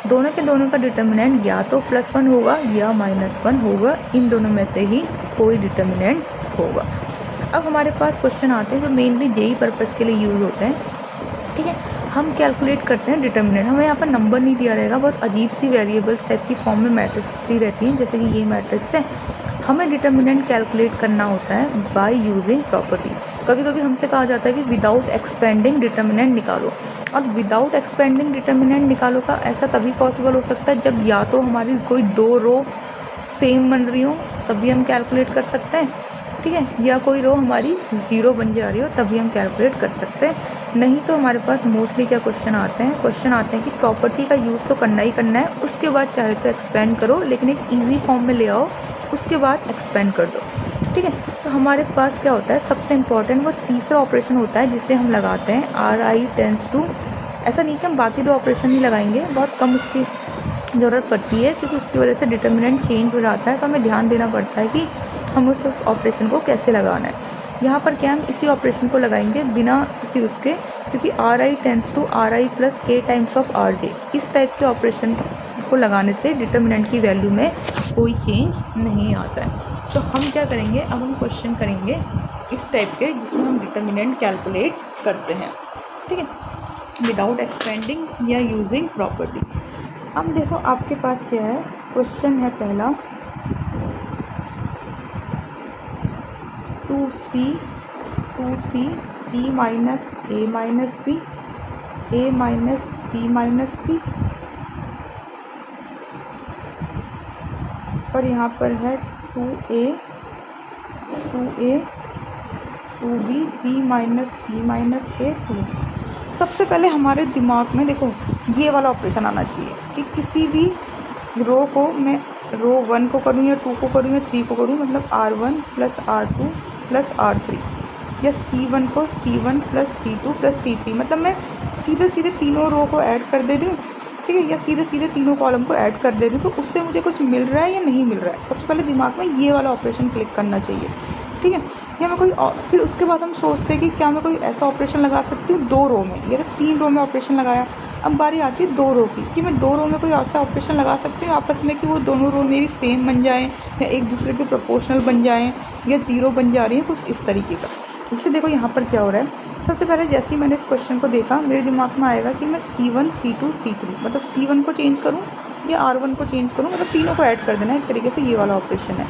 दोनों के दोनों का डिटर्मिनेंट या तो +1 होगा या -1 होगा, इन दोनों में से ही कोई डिटर्मिनेंट होगा। अब हमारे पास क्वेश्चन आते हैं जो मेनली जेई पर्पज़ के लिए यूज़ होते हैं, ठीक है। हम कैलकुलेट करते हैं डिटर्मिनेंट, हमें यहाँ पर नंबर नहीं दिया रहेगा, बहुत अजीब सी वेरिएबल्स टाइप की फॉर्म में मैट्रिक्स दी रहती हैं, जैसे कि ये मैट्रिक्स है। हमें डिटर्मिनेंट कैलकुलेट करना होता है बाय यूजिंग प्रॉपर्टी। कभी कभी हमसे कहा जाता है कि विदाउट एक्सपेंडिंग डिटर्मिनेंट निकालो, और विदाउट एक्सपेंडिंग डिटर्मिनेंट निकालो का ऐसा तभी पॉसिबल हो सकता है जब या तो हमारी कोई 2 रो सेम बन रही हो तभी हम कैलकुलेट कर सकते हैं, ठीक है, या कोई रो हमारी 0 बन जा रही हो तभी हम कैलकुलेट कर सकते हैं। नहीं तो हमारे पास मोस्टली क्या क्वेश्चन आते हैं कि प्रॉपर्टी का यूज़ तो करना ही करना है, उसके बाद चाहे तो एक्सपेंड करो, लेकिन एक इजी फॉर्म में ले आओ, उसके बाद एक्सपेंड कर दो, ठीक है। तो हमारे पास क्या होता है, सबसे इम्पॉर्टेंट वो तीसरा ऑपरेशन होता है जिसे हम लगाते हैं RI टेंस टू। ऐसा नहीं कि हम बाकी 2 ऑपरेशन नहीं लगाएंगे, बहुत कम उसकी ज़रूरत पड़ती है क्योंकि उसकी वजह से डिटर्मिनेंट चेंज हो जाता है, तो हमें ध्यान देना पड़ता है कि हम उस ऑपरेशन को कैसे लगाना है। यहाँ पर क्या हम इसी ऑपरेशन को लगाएंगे बिना किसी उसके, क्योंकि RI tends to RI + K times of RJ, इस टाइप के ऑपरेशन को लगाने से डिटर्मिनेंट की वैल्यू में कोई चेंज नहीं आता है। तो हम क्या करेंगे, अब हम क्वेश्चन करेंगे इस टाइप के जिसमें हम डिटर्मिनेंट कैलकुलेट करते हैं, ठीक है, विदाउट एक्सपेंडिंग या यूजिंग प्रॉपर्टी। अब देखो आपके पास क्या है, क्वेश्चन है पहला 2c c minus a minus b a minus b minus c, और यहाँ पर है 2a 2b b minus c minus a 2। सबसे पहले हमारे दिमाग में देखो ये वाला ऑपरेशन आना चाहिए कि किसी भी रो को मैं रो 1 को करूँ या 2 को करूँ या 3 को करूँ, मतलब R1 + R2 + R3, या C1 को C1 + C2 + C3, मतलब मैं सीधे सीधे तीनों रो को ऐड कर दे रही हूँ, ठीक है, या सीधे सीधे तीनों कॉलम को ऐड कर दे रही हूँ, तो उससे मुझे कुछ मिल रहा है या नहीं मिल रहा है। सबसे पहले दिमाग में ये वाला ऑपरेशन क्लिक करना चाहिए, ठीक है। या मैं कोई फिर उसके बाद हम सोचते हैं कि क्या मैं कोई ऐसा ऑपरेशन लगा सकती हूँ 2 रो में, या तो 3 रो में ऑपरेशन लगाया। अब बारी आती है 2 रो की कि मैं 2 रो में कोई ऐसा ऑपरेशन लगा सकती हूँ आपस में कि वो दोनों रो मेरी सेम बन जाएँ या एक दूसरे के प्रोपोर्शनल बन जाएँ या 0 बन जा रही है, कुछ इस तरीके का। जैसे देखो यहाँ पर क्या हो रहा है, सबसे पहले जैसे ही मैंने इस क्वेश्चन को देखा मेरे दिमाग में आएगा कि मैं C1 C2 C3, मतलब C1 को चेंज करूँ या R1 को चेंज करूँ, मतलब तीनों को ऐड कर देना, एक तरीके से ये वाला ऑपरेशन है।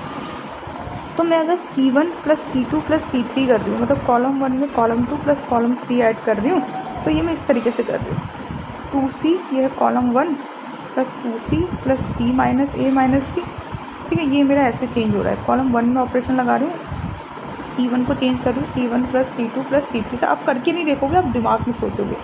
तो मैं अगर C1 + C2 + C3 कर रही हूँ, मतलब कॉलम 1 में कॉलम 2 + कॉलम 3 ऐड कर रही हूँ, तो ये मैं इस तरीके से कर रही हूँ 2C, ये है column 1 + 2C + C minus A minus B, ठीक है, ये मेरा ऐसे चेंज हो रहा है। कॉलम 1 में ऑपरेशन लगा रही हूँ, C1 को चेंज कर रही हूँ C1 + C2 + C3 से। आप करके नहीं देखोगे, आप दिमाग में सोचोगे,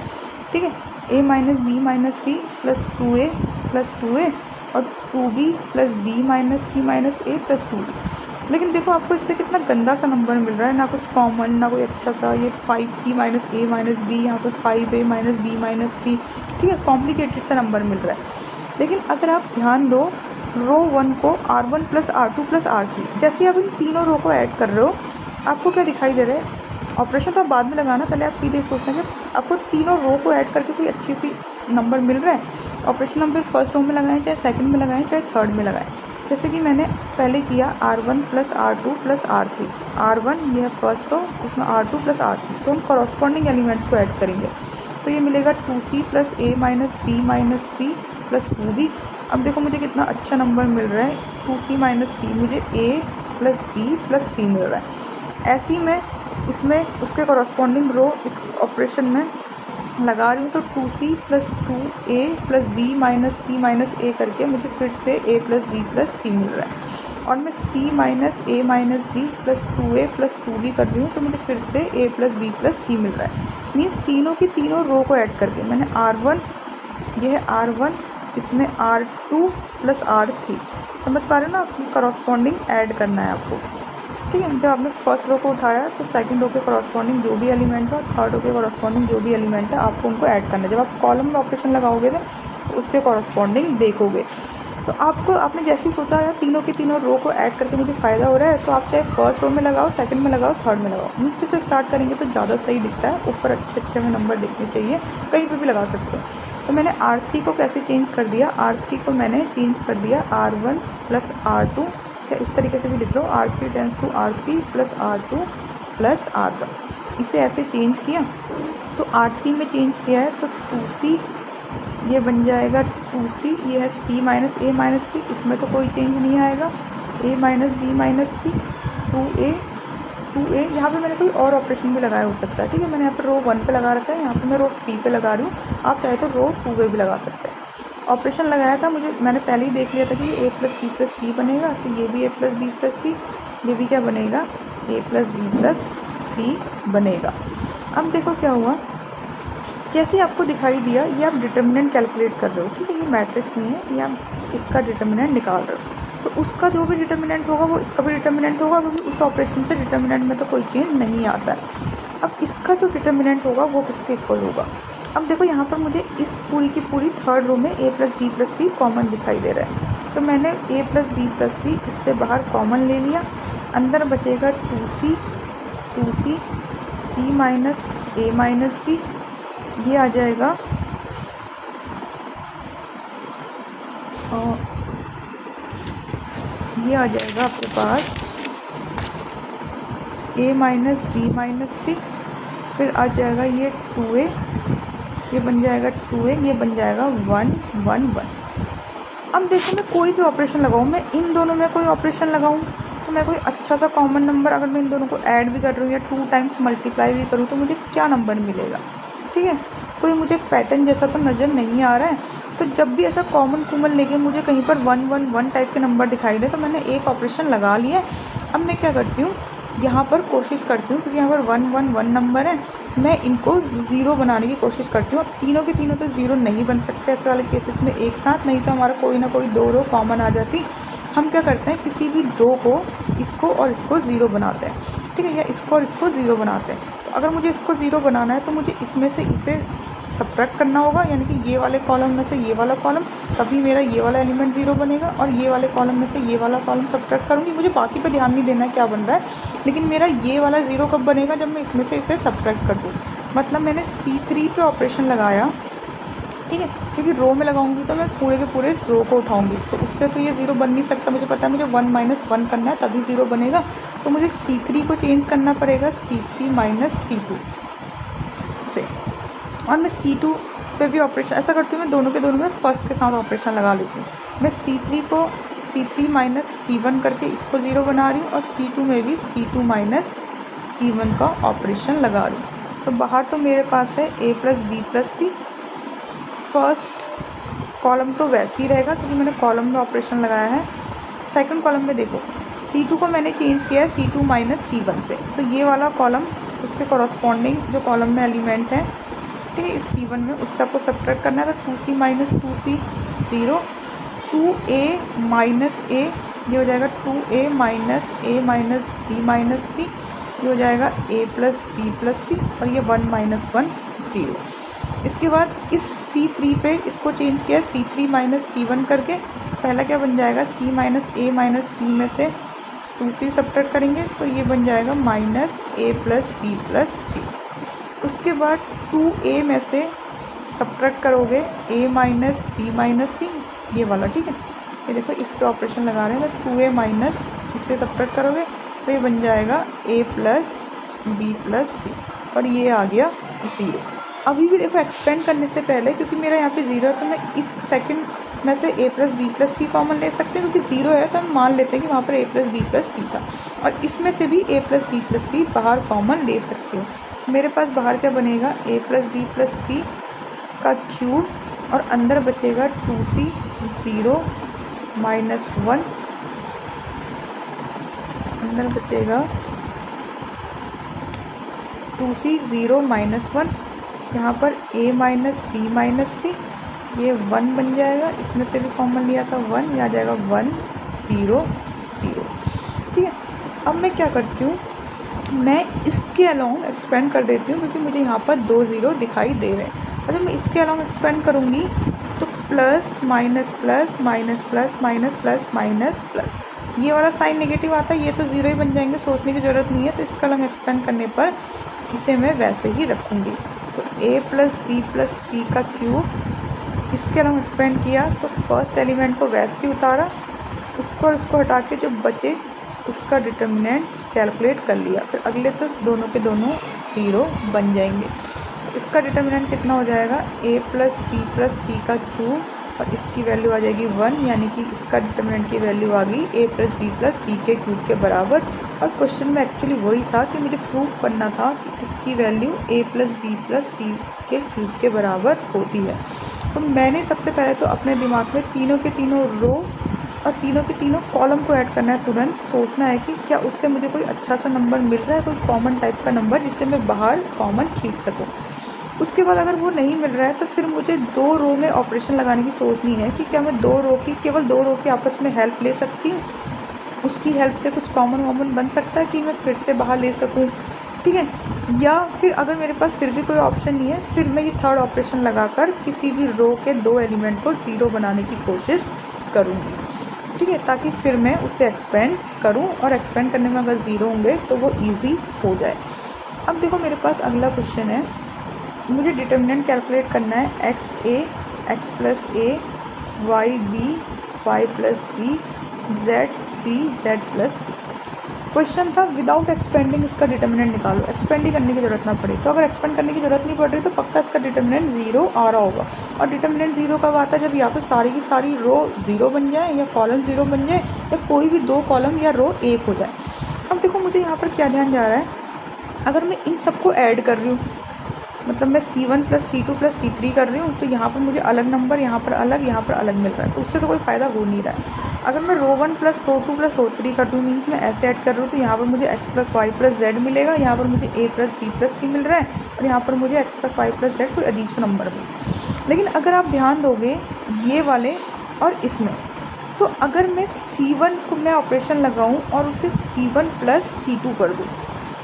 ठीक है। A - B - C + 2A + 2A और 2b plus B minus C minus A plus 2b। लेकिन देखो आपको इससे कितना गंदा सा नंबर मिल रहा है, ना कुछ कॉमन ना कोई अच्छा सा। ये 5c minus A minus B, यहाँ पर 5a माइनस बी माइनस सी, ठीक है, कॉम्प्लिकेटेड सा नंबर मिल रहा है। लेकिन अगर आप ध्यान दो रो 1 को R1 plus R2 plus R3, जैसे आप इन तीनों रो को ऐड कर रहे हो आपको क्या दिखाई दे रहा है। ऑपरेशन तो आप बाद में लगाना, पहले आप सीधे सोचना कि आपको तीनों रो को ऐड करके कोई अच्छी सी नंबर मिल रहा है। ऑपरेशन हम फिर फर्स्ट रो में लगाएं, चाहे सेकंड में लगाएं, चाहे थर्ड में लगाएं। जैसे कि मैंने पहले किया R1 plus R2 plus R3, R1 ये है फर्स्ट रो, उसमें R2 प्लस R3, तो हम कॉरस्पॉन्डिंग एलिमेंट्स को ऐड करेंगे। तो ये मिलेगा 2c plus A minus B minus C plus 2b। अब देखो मुझे कितना अच्छा नंबर मिल रहा है, 2c माइनस सी, मुझे a प्लस बी प्लस सी मिल रहा है। ऐसी मैं इसमें उसके कॉरस्पॉन्डिंग रो इस ऑपरेशन में लगा रही हूँ, तो 2c plus 2a plus B minus C minus A करके मुझे फिर से a प्लस बी प्लस सी मिल रहा है। और मैं c minus a minus B plus 2a plus 2b कर रही हूँ, तो मुझे फिर से a प्लस बी प्लस सी मिल रहा है। मीन्स तीनों की तीनों रो को ऐड करके मैंने R1, ये है R1, इसमें R2 प्लस R3, समझ पा रहे हो ना, आपकी करॉस्पॉन्डिंग ऐड करना है आपको, ठीक है। जब आपने फर्स्ट रो को उठाया तो सेकंड रो के करॉस्पॉन्डिंग जो भी एलिमेंट है, थर्ड रो के करॉस्पॉन्डिंग जो भी एलिमेंट है, आपको उनको ऐड करना है। जब आप कॉलम में ऑपरेशन लगाओगे तो उसके करॉस्पॉन्डिंग देखोगे। तो आपने जैसे ही सोचा यार तीनों की तीनों रो को ऐड करके मुझे फ़ायदा हो रहा है, तो आप चाहे फर्स्ट रो में लगाओ, सेकंड में लगाओ, थर्ड में लगाओ। नीचे से स्टार्ट करेंगे तो ज़्यादा सही दिखता है, ऊपर अच्छे अच्छे में नंबर दिखने चाहिए, कहीं पर भी लगा सकते हो। तो मैंने R3 को कैसे चेंज कर दिया, R3 को मैंने चेंज कर दिया R1 प्लस R2, या इस तरीके से भी लिख लो, R3 tends to R3 plus R2 plus R1। इसे ऐसे चेंज किया, तो R3 में चेंज किया है तो 2c ये बन जाएगा 2c, ये है c minus a minus b, इसमें तो कोई चेंज नहीं आएगा, a minus B minus c, 2a यहाँ पे मैंने कोई और ऑपरेशन भी लगाया हो सकता है, ठीक है। मैंने यहाँ पर रो 1 पे लगा रखा है, यहाँ पे मैं रो 3 पे लगा रही हूँ, आप चाहे तो रो 2 पे भी लगा सकते हैं। ऑपरेशन लगाया था मैंने पहले ही देख लिया था कि ये a प्लस बी प्लस सी बनेगा, तो ये भी a प्लस बी प्लस सी, ये भी क्या बनेगा, a प्लस बी प्लस सी बनेगा। अब देखो क्या हुआ, जैसे ही आपको दिखाई दिया ये आप डिटर्मिनेंट कैलकुलेट कर रहे हो, ठीक है, ये मैट्रिक्स नहीं है, ये आप इसका डिटर्मिनेंट निकाल रहे हो, तो उसका जो भी डिटर्मिनेंट होगा वो इसका भी डिटर्मिनेंट होगा, क्योंकि उस ऑपरेशन से डिटर्मिनेंट में तो कोई चेंज नहीं आता है। अब इसका जो डिटर्मिनेंट होगा वो किसके इक्वल होगा। अब देखो यहाँ पर मुझे इस पूरी की पूरी थर्ड रो में a plus B plus c common दिखाई दे रहा है, तो मैंने a plus B plus c इससे बाहर कॉमन ले लिया, अंदर बचेगा 2c c minus a minus b, ये आ जाएगा, और ये आ जाएगा आपके पास a minus B minus c, फिर आ जाएगा ये 2a, ये बन जाएगा 2a, ये बन जाएगा 1 1 1। अब देखो मैं कोई भी ऑपरेशन लगाऊँ, मैं इन दोनों में कोई ऑपरेशन लगाऊँ तो मैं कोई अच्छा सा कॉमन नंबर, अगर मैं इन दोनों को ऐड भी कर रही हूँ या 2 टाइम्स मल्टीप्लाई भी करूँ, तो मुझे क्या नंबर मिलेगा, ठीक है। कोई मुझे पैटर्न जैसा तो नज़र नहीं आ रहा है। तो जब भी ऐसा कॉमन कूमन लेके मुझे कहीं पर 1 1 1 टाइप के नंबर दिखाई दे, तो मैंने एक ऑपरेशन लगा लिया। अब मैं क्या करती हूँ, यहाँ पर कोशिश करती हूँ, क्योंकि यहाँ पर 1 1 1 नंबर है, मैं इनको ज़ीरो बनाने की कोशिश करती हूँ। अब तीनों के तीनों तो ज़ीरो नहीं बन सकते ऐसे वाले केसेस में एक साथ, नहीं तो हमारा कोई ना कोई 2 रो कॉमन आ जाती। हम क्या करते हैं, किसी भी 2 को, इसको और इसको ज़ीरो बनाते हैं, ठीक है, या इसको और इसको ज़ीरो बनाते हैं। तो अगर मुझे इसको ज़ीरो बनाना है तो मुझे इसमें से इसे सब्ट्रैक्ट करना होगा, यानी कि ये वाले कॉलम में से ये वाला कॉलम, तभी मेरा ये वाला एलिमेंट ज़ीरो बनेगा, और ये वाले कॉलम में से ये वाला कॉलम सब्ट्रैक्ट करूँगी। मुझे बाकी पे ध्यान नहीं देना है क्या बन रहा है, लेकिन मेरा ये वाला ज़ीरो कब बनेगा, जब मैं इसमें से इसे सब्ट्रैक्ट कर दूँ। मतलब मैंने C3 पे ऑपरेशन लगाया, ठीक है, क्योंकि रो में लगाऊंगी तो मैं पूरे के पूरे इस रो को उठाऊंगी, तो उससे तो ये ज़ीरो बन नहीं सकता। मुझे पता है मुझे 1 माइनस 1 करना है तभी ज़ीरो बनेगा, तो मुझे C3 को चेंज करना पड़ेगा C3 माइनस C2 से, और मैं C2 पे भी ऑपरेशन ऐसा करती हूँ, मैं दोनों के दोनों में फर्स्ट के साथ ऑपरेशन लगा लेती हूँ। मैं C3 को C3 माइनस C1 करके इसको ज़ीरो बना रही हूँ, और C2 में भी C2 माइनस C1 का ऑपरेशन लगा रही हूँ। तो बाहर तो मेरे पास है a plus B plus c, first column तो वैसे ही रहेगा क्योंकि मैंने कॉलम में ऑपरेशन लगाया है। सेकंड कॉलम में देखो C2 को मैंने चेंज किया है C2 माइनस C1 से, तो ये वाला कॉलम उसके कॉरस्पॉन्डिंग जो कॉलम में एलिमेंट है, ठीक है, इस C1 में उससे आपको सब्ट्रैक्ट करना है, तो 2c minus 2c 0, 2a minus A, ये हो जाएगा 2a minus A minus B minus सी, ये हो जाएगा a प्लस बी प्लस सी, और ये 1 माइनस 1 0। इसके बाद इस C3 पे इसको चेंज किया C3 माइनस C1 करके, पहला क्या बन जाएगा C minus A minus B में से 2c सब्ट्रैक्ट करेंगे तो ये बन जाएगा minus A plus B plus सी। उसके बाद 2a में से सब्ट्रैक्ट करोगे a माइनस बी माइनस सी, ये वाला, ठीक है। ये देखो इस पे ऑपरेशन लगा रहे हैं तो 2a माइनस इससे सब्ट्रैक्ट करोगे तो ये बन जाएगा a प्लस बी प्लस सी, और ये आ गया 0। अभी भी देखो एक्सपेंड करने से पहले, क्योंकि मेरा यहाँ पे 0 है तो मैं इस सेकंड में से a plus B plus c common ले सकते हैं, क्योंकि 0 है तो हम मान लेते हैं कि वहाँ पर a प्लस बी प्लस सी था, और इसमें से भी a प्लस बी प्लस सी बाहर कॉमन ले सकते हो। मेरे पास बाहर क्या बनेगा a प्लस बी प्लस सी का क्यूब, और अंदर बचेगा 2c 0 माइनस 1, अंदर बचेगा 2c 0 माइनस 1, यहाँ पर a माइनस बी माइनस सी, ये 1 बन जाएगा, इसमें से भी कॉमन लिया था 1, ये आ जाएगा 1 0 0, ठीक है। अब मैं क्या करती हूँ, मैं इसके अलोंग एक्सपेंड कर देती हूँ, क्योंकि मुझे यहाँ पर 2 0 दिखाई दे रहे हैं, और जब मैं इसके अलोंग एक्सपेंड करूँगी तो plus minus plus minus plus minus plus minus plus, ये वाला साइन नेगेटिव आता है, ये तो 0 ही बन जाएंगे, सोचने की ज़रूरत नहीं है। तो इसका अलोंग एक्सपेंड करने पर इसे मैं वैसे ही रखूँगी, तो a प्लस बी प्लस सी का क्यूब, इसके अलोंग एक्सपेंड किया तो फर्स्ट एलिमेंट को वैसे ही उतारा, उसको और उसको हटा के जो बचे उसका डिटर्मिनेंट कैलकुलेट कर लिया, फिर अगले तो दोनों के दोनों 0 बन जाएंगे। तो इसका डिटर्मिनेंट कितना हो जाएगा, a प्लस बी प्लस सी का क्यूब, और इसकी वैल्यू आ जाएगी 1, यानी कि इसका डिटर्मिनेंट की वैल्यू आ गई a plus B plus C के क्यूब के बराबर। और क्वेश्चन में एक्चुअली वही था कि मुझे प्रूफ करना था कि इसकी value a plus B plus C के क्यूब के बराबर होती है। तो मैंने सबसे पहले तो अपने दिमाग में तीनों के तीनों रो और तीनों के तीनों कॉलम को ऐड करना है, तुरंत सोचना है कि क्या उससे मुझे कोई अच्छा सा नंबर मिल रहा है, कोई कॉमन टाइप का नंबर जिससे मैं बाहर कॉमन खींच सकूँ। उसके बाद अगर वो नहीं मिल रहा है तो फिर मुझे 2 रो में ऑपरेशन लगाने की सोचनी है कि क्या मैं केवल 2 रो की आपस में हेल्प ले सकती हूँ, उसकी हेल्प से कुछ कॉमन बन सकता है कि मैं फिर से बाहर ले सकूँ, ठीक है। या फिर अगर मेरे पास फिर भी कोई ऑप्शन नहीं है, फिर मैं ये थर्ड ऑपरेशन लगाकर किसी भी रो के 2 एलिमेंट को 0 बनाने की कोशिश करूँगी, ठीक है, ताकि फिर मैं उसे एक्सपेंड करूँ, और एक्सपेंड करने में अगर 0 होंगे तो वो ईजी हो जाए। अब देखो मेरे पास अगला क्वेश्चन है, मुझे डिटर्मिनेंट कैलकुलेट करना है X A X plus A, Y B Y plus B, Z C Z plus C. Question था विदाउट एक्सपेंडिंग इसका डिटर्मिनेंट निकालो, एक्सपेंड ही करने की जरूरत ना पड़े। तो अगर एक्सपेंड करने की जरूरत नहीं पड़ रही तो पक्का इसका डिटर्मिनेंट 0 आ रहा होगा, और डिटर्मिनेंट 0 कब आता है, जब या तो सारी की सारी रो 0 बन जाए, या कॉलम 0 बन जाए, या कोई भी 2 कॉलम या रो 1 हो जाए। अब देखो मुझे यहाँ पर क्या ध्यान जा रहा है, अगर मैं इन सबको ऐड कर रही हूँ, मतलब मैं C1 plus C2 plus C3 कर रही हूँ, तो यहाँ पर मुझे अलग नंबर, यहाँ पर अलग मिल रहा है, तो उससे तो कोई फ़ायदा हो नहीं रहा है। अगर मैं रो 1 प्लस रो 2 प्लस रो 3 कर दूँ, मीन्स मैं ऐसे ऐड कर रही हूँ, तो यहाँ पर मुझे x plus y plus z मिलेगा, यहाँ पर मुझे a प्लस बी प्लस सी मिल रहा है, और यहाँ पर मुझे x plus y plus z कोई अजीब सा नंबर मिले। लेकिन अगर आप ध्यान दोगे ये वाले और इसमें, तो अगर मैं C1 को मैं ऑपरेशन लगाऊँ और उसे C1 प्लस C2 कर दूँ,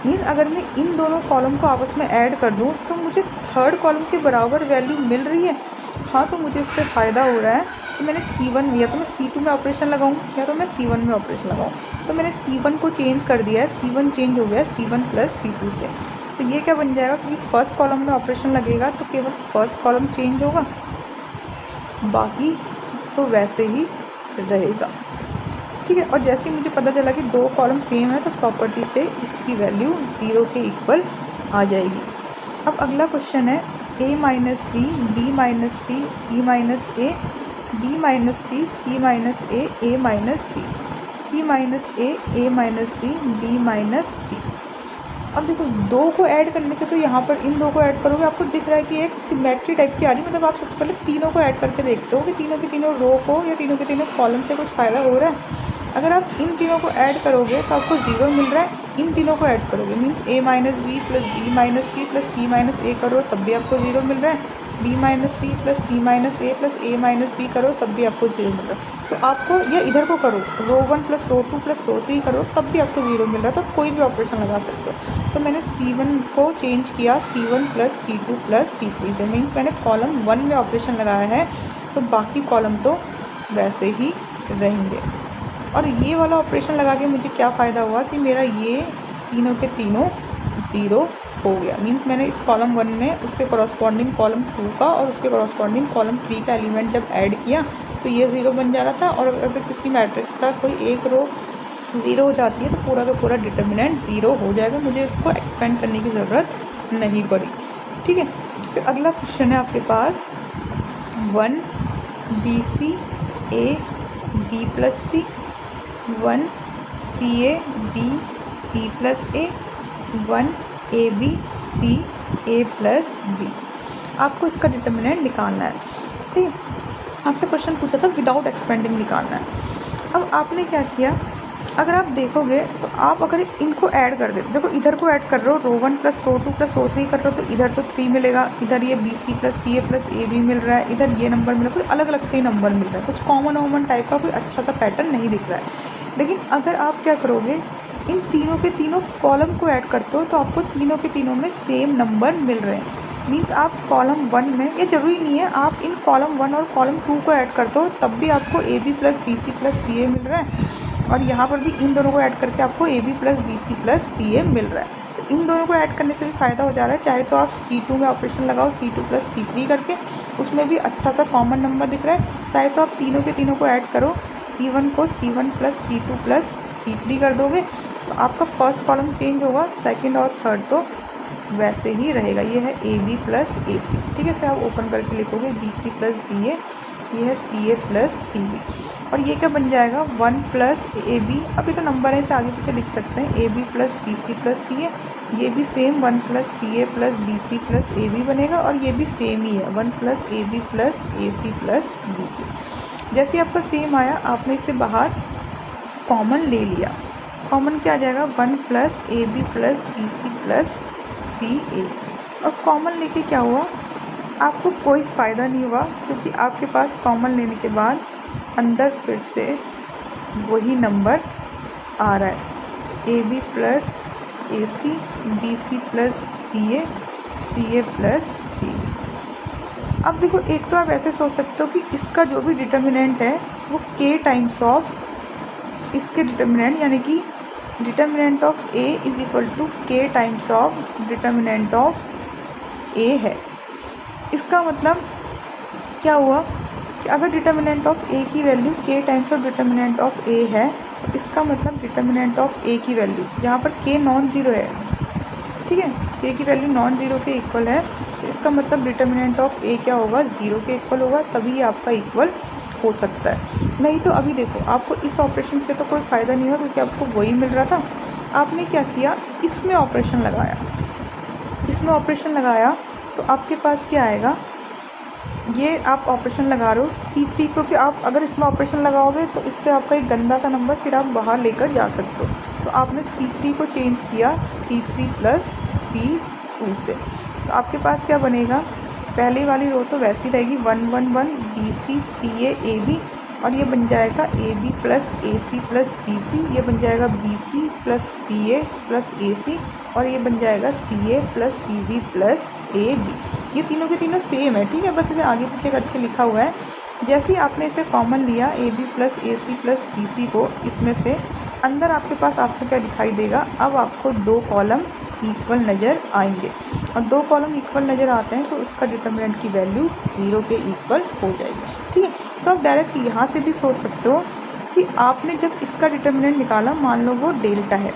मीन्स अगर मैं इन दोनों कॉलम को आपस में ऐड कर दूं तो मुझे थर्ड कॉलम के बराबर वैल्यू मिल रही है। हाँ, तो मुझे इससे फ़ायदा हो रहा है कि मैंने C1 या तो मैं C2 में ऑपरेशन लगाऊं, या तो मैं C1 में ऑपरेशन लगाऊं। तो मैंने C1 को चेंज कर दिया है, C1 चेंज हो गया है C1 प्लस C2 से। तो ये क्या बन जाएगा, क्योंकि फर्स्ट कॉलम में ऑपरेशन लगेगा तो केवल फर्स्ट कॉलम चेंज होगा, बाकी तो वैसे ही रहेगा, ठीक है। और जैसे ही मुझे पता चला कि 2 कॉलम सेम है तो प्रॉपर्टी से इसकी वैल्यू 0 के इक्वल आ जाएगी। अब अगला क्वेश्चन है a minus B minus C minus A, B minus C minus A minus B, C minus A minus B minus C. अब देखो 2 को ऐड करने से, तो यहाँ पर इन 2 को ऐड करोगे आपको दिख रहा है कि एक सिमेट्री टाइप की आ रही है, मतलब आप सबसे पहले तीनों को ऐड करके देखते हो कि तीनों के तीनों रो को या तीनों के तीनों कॉलम से कुछ फ़ायदा हो रहा है। अगर आप इन तीनों को ऐड करोगे तो आपको 0 मिल रहा है, इन तीनों को ऐड करोगे means a minus B plus B minus C plus C minus A करो तब भी आपको 0 मिल रहा है, B minus C plus C minus A plus A minus B करो तब भी आपको 0 मिल रहा है। तो आपको या इधर को करो, रो 1 प्लस रो 2 प्लस रो 3 करो तब भी आपको 0 मिल रहा है। तो कोई भी ऑपरेशन लगा सकते हो। तो मैंने C1 को चेंज किया C1 plus C2 plus C3 से, मीन्स मैंने कॉलम 1 में ऑपरेशन लगाया है तो बाकी कॉलम तो वैसे ही रहेंगे। और ये वाला ऑपरेशन लगा के मुझे क्या फ़ायदा हुआ कि मेरा ये तीनों के तीनों 0 हो गया। मीन्स मैंने इस कॉलम 1 में उसके कॉरस्पॉन्डिंग कॉलम 2 का और उसके कॉरस्पॉन्डिंग कॉलम 3 का एलिमेंट जब ऐड किया तो ये 0 बन जा रहा था। और अगर किसी मैट्रिक्स का कोई एक रो 0 हो जाती है तो पूरा का पूरा डिटर्मिनेंट 0 हो जाएगा। मुझे इसको एक्सपेंड करने की ज़रूरत नहीं पड़ी। ठीक है, फिर अगला क्वेश्चन है आपके पास 1 BC A B plus C, 1 CA B C plus A, 1 AB C A plus B. आपको इसका डिटर्मिनेंट निकालना है। ठीक है, आपसे क्वेश्चन पूछा था विदाउट एक्सपेंडिंग निकालना है। अब आपने क्या किया, अगर आप देखोगे तो आप अगर इनको ऐड कर देते, देखो इधर को ऐड कर रहे हो, रो 1 प्लस रो 2 प्लस रो 3 कर रहे हो तो इधर तो 3 मिलेगा, इधर ये BC plus CA plus AB मिल रहा है, इधर ये नंबर मिल रहा है, कुछ अलग अलग से ही नंबर मिल रहा है, कुछ कॉमन टाइप का कोई अच्छा सा पैटर्न नहीं दिख रहा है। लेकिन अगर आप क्या करोगे, इन तीनों के तीनों कॉलम को ऐड करते हो तो आपको तीनों के तीनों में सेम नंबर मिल रहे हैं। मीन्स आप कॉलम 1 में, ये ज़रूरी नहीं है आप इन कॉलम 1 और कॉलम 2 को ऐड करते हो तब भी आपको AB plus BC plus CA मिल रहा है, और यहाँ पर भी इन दोनों को ऐड करके आपको AB plus BC plus CA मिल रहा है। तो इन दोनों को ऐड करने से भी फ़ायदा हो जा रहा है। चाहे तो आप C2 में ऑपरेशन लगाओ C2 प्लस C3 करके, उसमें भी अच्छा सा कॉमन नंबर दिख रहा है। चाहे तो आप तीनों के तीनों को ऐड करो, C1 को C1 plus C2 plus C3 कर दोगे तो आपका फर्स्ट कॉलम चेंज होगा, सेकंड और थर्ड तो वैसे ही रहेगा। ये है AB प्लस AC। ठीक है, इसे आप ओपन करके लिखोगे BC प्लस BA, ये है CA प्लस CB, और ये क्या बन जाएगा 1 प्लस AB। अभी तो नंबर है, इसे आगे पीछे लिख सकते हैं, AB plus BC plus CA। ये भी same 1 plus CA plus BC plus AB बनेगा, और ये भी सेम ही है 1 plus AB plus AC plus BC। जैसे आपका सेम आया आपने इसे बाहर कॉमन ले लिया, कॉमन क्या आ जाएगा 1 plus AB plus BC plus CA। और कॉमन लेके क्या हुआ, आपको कोई फ़ायदा नहीं हुआ क्योंकि आपके पास कॉमन लेने के बाद अंदर फिर से वही नंबर आ रहा है, AB plus AC BC plus BA CA plus CB। अब देखो, एक तो आप ऐसे सोच सकते हो कि इसका जो भी डिटर्मिनेंट है वो K टाइम्स ऑफ इसके डिटर्मिनेंट, यानी कि determinant of A is equal to K times of determinant of A है। इसका मतलब क्या हुआ कि अगर डिटर्मिनेंट ऑफ A की value K times of determinant of A है तो इसका मतलब डिटर्मिनेंट ऑफ A की वैल्यू, जहाँ पर K नॉन ज़ीरो है, ठीक है, K की वैल्यू नॉन ज़ीरो के इक्वल है, तो इसका मतलब डिटर्मिनेंट ऑफ A क्या होगा, 0 के इक्वल होगा, तभी आपका इक्वल हो सकता है। नहीं तो अभी देखो, आपको इस ऑपरेशन से तो कोई फ़ायदा नहीं हुआ क्योंकि आपको वही मिल रहा था। आपने क्या किया, इसमें ऑपरेशन लगाया, इसमें ऑपरेशन लगाया तो आपके पास क्या आएगा, ये आप ऑपरेशन लगा रहे हो C3 को, कि आप अगर इसमें ऑपरेशन लगाओगे तो इससे आपका एक गंदा सा नंबर फिर आप बाहर लेकर जा सकते हो। तो आपने C3 को चेंज किया C3 प्लस C2 से, तो आपके पास क्या बनेगा, पहले वाली रो तो वैसी रहेगी 1 1 1 BC CA AB, और ये बन जाएगा AB plus AC plus BC, ये बन जाएगा BC plus BA plus AC, और ये बन जाएगा CA plus CB plus AB। ये तीनों के तीनों सेम है, ठीक है, बस इसे आगे पीछे करके लिखा हुआ है। जैसे ही आपने इसे कॉमन लिया AB plus AC plus BC को, इसमें से अंदर आपके पास आपको क्या दिखाई देगा, अब आपको 2 कॉलम इक्वल नज़र आएंगे, और 2 कॉलम इक्वल नज़र आते हैं तो उसका डिटर्मिनेंट की वैल्यू 0 के इक्वल हो जाएगी। ठीक है, तो आप डायरेक्ट यहाँ से भी सोच सकते हो कि आपने जब इसका डिटर्मिनेंट निकाला, मान लो वो डेल्टा है,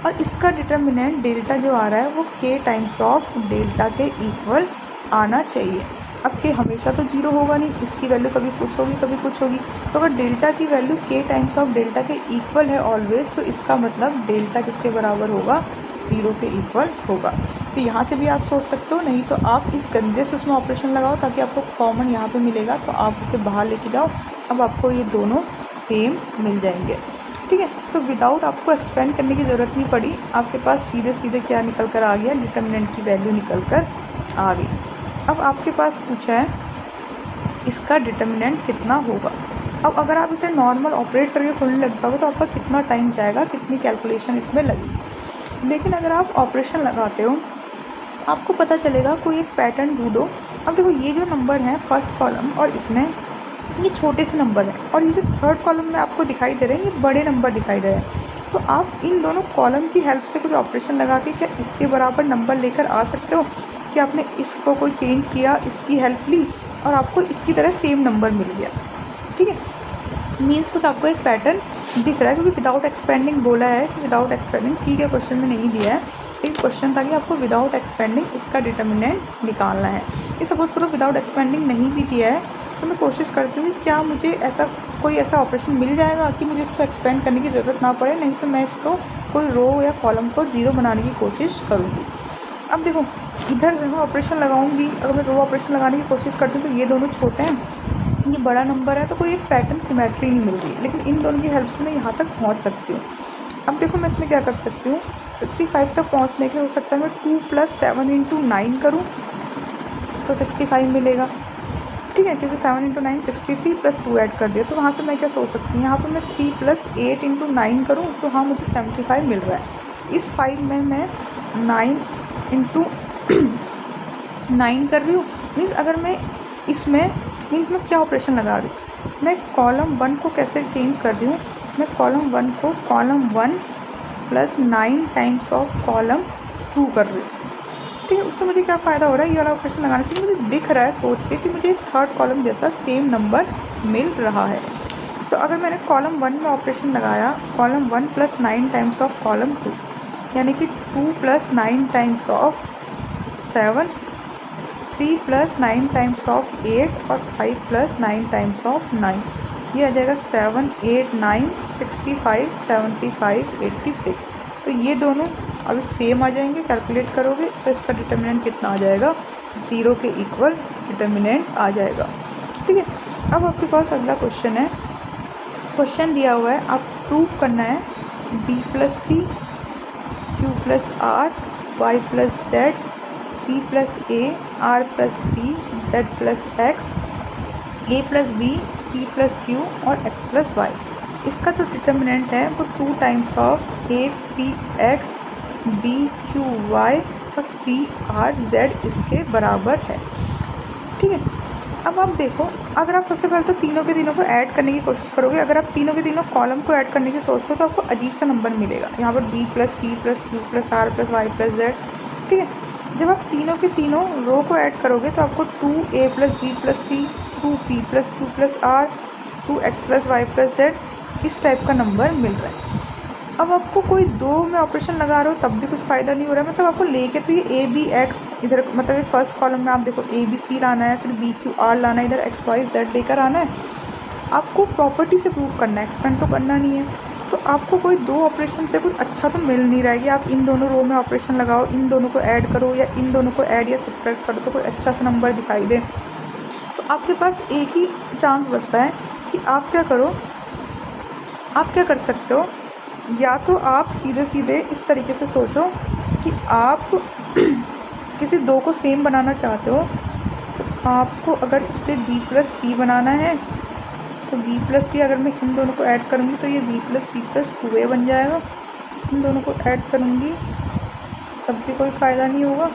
और इसका डिटर्मिनेंट डेल्टा जो आ रहा है वो K टाइम्स ऑफ डेल्टा के इक्वल आना चाहिए। अब K हमेशा तो 0 होगा नहीं, इसकी वैल्यू कभी कुछ होगी कभी कुछ होगी, तो अगर डेल्टा की value K times of delta के इक्वल है ऑलवेज, तो इसका मतलब डेल्टा किसके बराबर होगा, 0 के इक्वल होगा। तो यहाँ से भी आप सोच सकते हो, नहीं तो आप इस गंदे से उसमें ऑपरेशन लगाओ ताकि आपको कॉमन यहाँ पे मिलेगा, तो आप उसे बाहर लेके जाओ, अब आपको ये दोनों सेम मिल जाएंगे। ठीक है, तो विदाउट आपको एक्सपेंड करने की ज़रूरत नहीं पड़ी, आपके पास सीधे सीधे क्या निकल कर आ गया, डिटर्मिनेंट की वैल्यू निकल कर आ गई। अब आपके पास पूछा है इसका डिटर्मिनेंट कितना होगा। अब अगर आप इसे नॉर्मल ऑपरेट करके खोलने लग जाओगे तो आपका कितना टाइम जाएगा, कितनी कैलकुलेशन इसमें लगेगी। लेकिन अगर आप ऑपरेशन लगाते हो आपको पता चलेगा, कोई एक पैटर्न ढूंढो। अब देखो ये जो नंबर है फर्स्ट कॉलम और इसमें ये छोटे से नंबर है, और ये जो थर्ड कॉलम में आपको दिखाई दे रहे हैं ये बड़े नंबर दिखाई दे रहे हैं। तो आप इन दोनों कॉलम की हेल्प से कुछ ऑपरेशन लगा के क्या इसके बराबर नंबर लेकर आ सकते हो कि आपने इसको कोई चेंज किया, इसकी हेल्प ली और आपको इसकी तरह सेम नंबर मिल गया। ठीक है, मीन्स कुछ आपको एक पैटर्न दिख रहा है, क्योंकि विदाउट एक्सपेंडिंग बोला है कि विदाउट एक्सपेंडिंग, ठीक है क्वेश्चन में नहीं दिया है, एक क्वेश्चन था कि आपको विदाउट एक्सपेंडिंग इसका डिटर्मिनेंट निकालना है। ये सपोज करो विदाउट एक्सपेंडिंग नहीं भी दिया है तो मैं कोशिश करती हूँ कि क्या मुझे ऐसा कोई ऐसा ऑपरेशन मिल जाएगा कि मुझे इसको एक्सपेंड करने की ज़रूरत ना पड़े, नहीं तो मैं इसको कोई रो या कॉलम को जीरो बनाने की कोशिश करूँगी। अब देखो इधर मैं ऑपरेशन लगाऊंगी, अगर मैं रो ऑपरेशन लगाने की कोशिश करती हूँ तो ये दोनों छोटे हैं, ये बड़ा नंबर है, तो कोई एक पैटर्न सिमेट्री नहीं मिल रही है, लेकिन इन दोनों की हेल्प से मैं यहाँ तक पहुँच सकती हूँ। अब देखो मैं इसमें क्या कर सकती हूँ, 65 तक पहुँचने के लिए हो सकता है मैं 2 + 7 × 9 करूँ तो 65 मिलेगा। ठीक है, क्योंकि 7 × 9 63 + 2 ऐड कर दिया, तो वहाँ से मैं क्या सोच सकती हूँ, यहाँ पर मैं 3 + 8 × 9 करूँ तो हाँ मुझे 75 मिल रहा है। इस 5 में मैं 9 × 9 कर रही हूँ, मीन्स अगर मैं इसमें मीन्स मैं क्या ऑपरेशन लगा रही हूँ, मैं कॉलम 1 को कैसे चेंज कर रही हूँ, मैं कॉलम 1 को कॉलम 1 + 9 टाइम्स ऑफ कॉलम 2 कर रही हूँ। ठीक है, उससे मुझे क्या फ़ायदा हो रहा है, ये वाला ऑपरेशन लगाने से मुझे दिख रहा है सोच के कि मुझे थर्ड कॉलम जैसा सेम नंबर मिल रहा है। तो अगर मैंने कॉलम 1 में ऑपरेशन लगाया, कॉलम 1 + 9 टाइम्स ऑफ कॉलम 2, यानी कि 2 + 9 टाइम्स ऑफ 7, 3 + 9 टाइम्स ऑफ 8 और 5 + 9 टाइम्स ऑफ 9, ये आ जाएगा 7, 8, 9, 65, 75, 86। तो ये दोनों अगर सेम आ जाएंगे, कैलकुलेट करोगे तो इसका डिटर्मिनेंट कितना आ जाएगा, 0 के इक्वल डिटर्मिनेंट आ जाएगा। ठीक है, अब आपके पास अगला क्वेश्चन है, क्वेश्चन दिया हुआ है, आप प्रूफ करना है b + c, q + r, y + z, c + a, r + b, z + x, a + b, p + q और x + y। इसका जो डिटर्मिनेंट है वो 2 times of a p x b q y और c r z इसके बराबर है। ठीक है, अब आप देखो, अगर आप सबसे पहले तो तीनों के तीनों को ऐड करने की कोशिश करोगे, अगर आप तीनों के तीनों कॉलम को ऐड करने की सोचते हो तो आपको अजीब सा नंबर मिलेगा, यहाँ पर b + c + q + r + y + z। ठीक है, जब आप तीनों के तीनों रो को ऐड करोगे तो आपको 2a + b + c, 2p + q + r, 2x + y + z इस टाइप का नंबर मिल रहा है। अब आपको कोई दो में ऑपरेशन लगा रहे हो तब भी कुछ फ़ायदा नहीं हो रहा है, मतलब आपको लेके तो ये a b x इधर, मतलब ये फर्स्ट कॉलम में आप देखो a b c लाना है, फिर b q r लाना है, इधर x y z लेकर आना है। आपको प्रॉपर्टी से प्रूव करना है, एक्सपेंड तो करना नहीं है। तो आपको कोई दो ऑपरेशन से कुछ अच्छा तो मिल नहीं रहा है कि आप इन दोनों रो में ऑपरेशन लगाओ, इन दोनों को ऐड करो या इन दोनों को ऐड या सब्ट्रैक्ट करो तो कोई अच्छा सा नंबर दिखाई दे। तो आपके पास एक ही चांस बचता है कि आप क्या करो, आप क्या कर सकते हो, या तो आप सीधे सीधे इस तरीके से सोचो कि आप किसी दो को सेम बनाना चाहते हो, तो आपको अगर इससे b + c बनाना है तो b + c अगर मैं इन दोनों को ऐड करूँगी तो ये b + c + 2a बन जाएगा। इन दोनों को ऐड करूँगी तब भी कोई फ़ायदा नहीं होगा,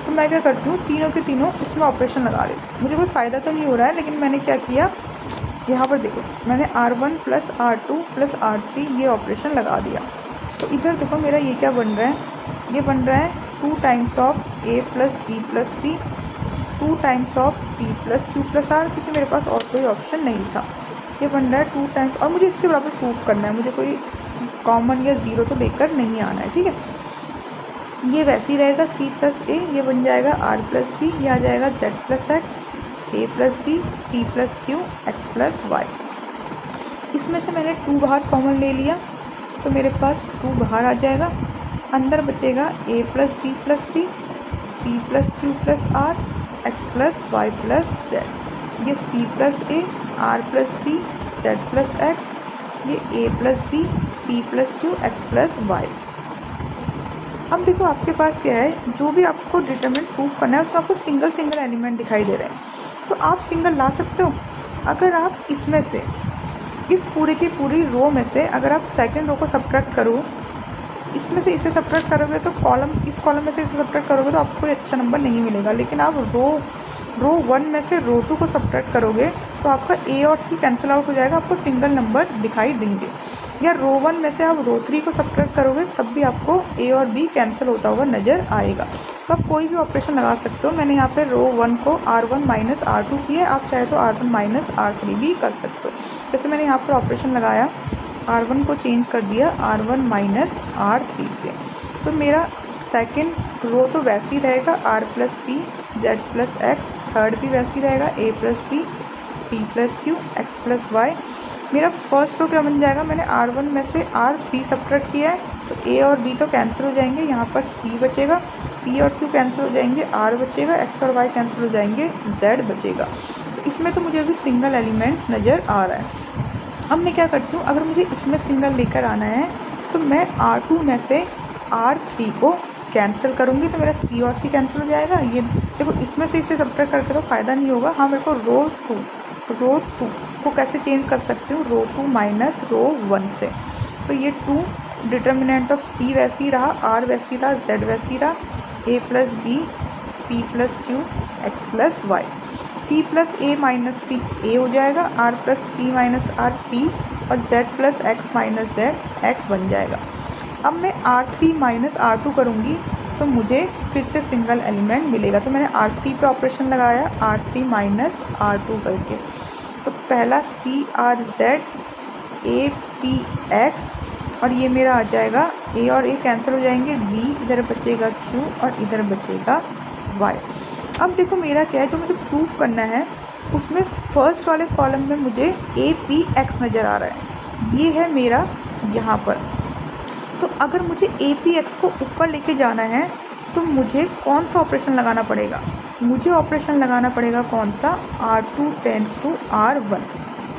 तो मैं क्या करती हूँ, तीनों के तीनों इसमें ऑपरेशन लगा देती हूँ। मुझे कोई फ़ायदा तो नहीं हो रहा है, लेकिन मैंने क्या किया, यहाँ पर देखो मैंने r1 + r2 + r3 ये ऑपरेशन लगा दिया। तो इधर देखो मेरा ये क्या बन रहा है, ये बन रहा है 2 times of a + b + c, 2 times of p + q + r, क्योंकि मेरे पास और कोई ऑप्शन नहीं था। ये बन रहा है 2 टाइम्स, और मुझे इसके बराबर प्रूफ करना है, मुझे कोई कॉमन या ज़ीरो तो लेकर नहीं आना है। ठीक है, ये वैसे ही रहेगा c + a, ये बन जाएगा r + b, ये आ जाएगा z + x, a + b, p + q, x + y। इसमें से मैंने 2 बाहर कॉमन ले लिया तो मेरे पास 2 बाहर आ जाएगा, अंदर बचेगा a + b + c, p + q + r, x + y + z। ये c + a, r + b, z + x, ये a + b, p + q, x + y। अब देखो आपके पास क्या है, जो भी आपको डिटरमिनेंट प्रूफ करना है उसमें आपको सिंगल सिंगल एलिमेंट दिखाई दे रहे हैं, तो आप सिंगल ला सकते हो। अगर आप इसमें से, इस पूरे की पूरी रो में से अगर आप सेकंड रो को सब्ट्रैक्ट करो, इसमें से इसे सब्ट्रैक्ट करोगे तो कॉलम, इस कॉलम में से इसे सब्ट्रैक्ट करोगे तो आपको कोई अच्छा नंबर नहीं मिलेगा। लेकिन आप रो 1 में से रो 2 को सब्ट्रैक्ट करोगे तो आपका ए और सी कैंसिल आउट हो जाएगा, आपको सिंगल नंबर दिखाई देंगे। या रो 1 में से आप रो 3 को सब्ट्रैक्ट करोगे तब भी आपको ए और बी कैंसिल होता हुआ नज़र आएगा। तो आप कोई भी ऑपरेशन लगा सकते हो। मैंने यहाँ पे रो 1 को R1 माइनस R2 किया है, आप चाहे तो R1 माइनस R3 भी कर सकते हो। जैसे मैंने यहाँ पर ऑपरेशन लगाया, R1 को चेंज कर दिया R1 माइनस R3 से, तो मेरा सेकंड रो तो वैसे ही रहेगा R plus P Z plus X, third भी वैसे ही रहेगा A प्लस बी पी plus Q X plus Y. मेरा फर्स्ट रो क्या बन जाएगा, मैंने R1 में से R3 सब्ट्रैक्ट किया है तो A और B तो कैंसिल हो जाएंगे, यहाँ पर C बचेगा, P और Q कैंसिल हो जाएंगे, R बचेगा, X और Y कैंसिल हो जाएंगे, Z बचेगा। तो इसमें तो मुझे अभी सिंगल एलिमेंट नज़र आ रहा है। अब मैं क्या करती हूँ, अगर मुझे इसमें सिंगल लेकर आना है तो मैं R2 में से R3 को कैंसिल करूँगी तो मेरा C और C कैंसिल हो जाएगा। ये देखो, इसमें से इसे सब्ट्रैक्ट करके तो फ़ायदा नहीं होगा। हाँ, मेरे को रो टू को कैसे चेंज कर सकती हूँ, रो 2 माइनस रो 1 से। तो ये 2 डिटर्मिनेंट ऑफ C वैसे ही रहा, R वैसे ही रहा, Z वैसे ही रहा, A plus B P plus Q X plus Y. C plus A minus C A हो जाएगा, R plus P minus R P और Z plus X minus Z X बन जाएगा। अब मैं R3 माइनस R2 करूँगी तो मुझे फिर से सिंगल एलिमेंट मिलेगा। तो मैंने R3 पे ऑपरेशन लगाया, R3 माइनस R2 करके, तो पहला CRZ A P X और ये मेरा आ जाएगा A और A कैंसिल हो जाएंगे, B इधर बचेगा Q और इधर बचेगा Y। अब देखो मेरा क्या है, जो मुझे प्रूफ करना है उसमें फर्स्ट वाले कॉलम में मुझे A P X नज़र आ रहा है, ये है मेरा यहाँ पर। तो अगर मुझे A P X को ऊपर लेके जाना है तो मुझे कौन सा ऑपरेशन लगाना पड़ेगा, मुझे ऑपरेशन लगाना पड़ेगा कौन सा, R2 टेंड्स टू R1।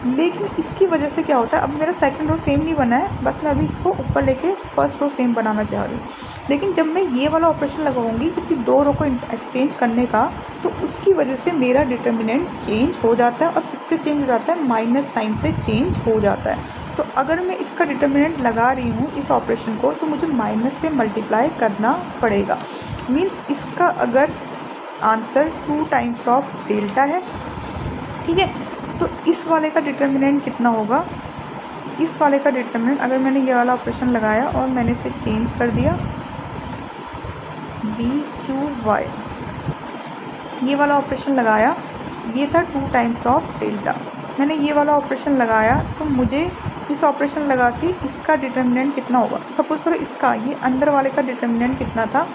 लेकिन इसकी वजह से क्या होता है, अब मेरा सेकंड रो सेम नहीं बना है, बस मैं अभी इसको ऊपर लेके फर्स्ट रो सेम बनाना चाह रही हूँ। लेकिन जब मैं ये वाला ऑपरेशन लगाऊंगी किसी दो रो को एक्सचेंज करने का, तो उसकी वजह से मेरा डिटर्मिनेंट चेंज हो जाता है और किससे चेंज हो जाता है, माइनस साइन से चेंज हो जाता है। तो अगर मैं इसका डिटर्मिनेंट लगा रही हूँ इस ऑपरेशन को, तो मुझे माइनस से मल्टीप्लाई करना पड़ेगा। मीन्स इसका अगर आंसर 2 टाइम्स ऑफ डेल्टा है, ठीक है, तो इस वाले का डिटर्मिनेंट कितना होगा, इस वाले का डिटर्मिनेंट अगर मैंने ये वाला ऑपरेशन लगाया और मैंने इसे चेंज कर दिया BQY, ये वाला ऑपरेशन लगाया, ये था 2 टाइम्स ऑफ डेल्टा। मैंने ये वाला ऑपरेशन लगाया तो मुझे इस ऑपरेशन लगा के इसका डिटर्मिनेंट कितना होगा, सपोज करो इसका, ये अंदर वाले का डिटर्मिनेंट कितना था,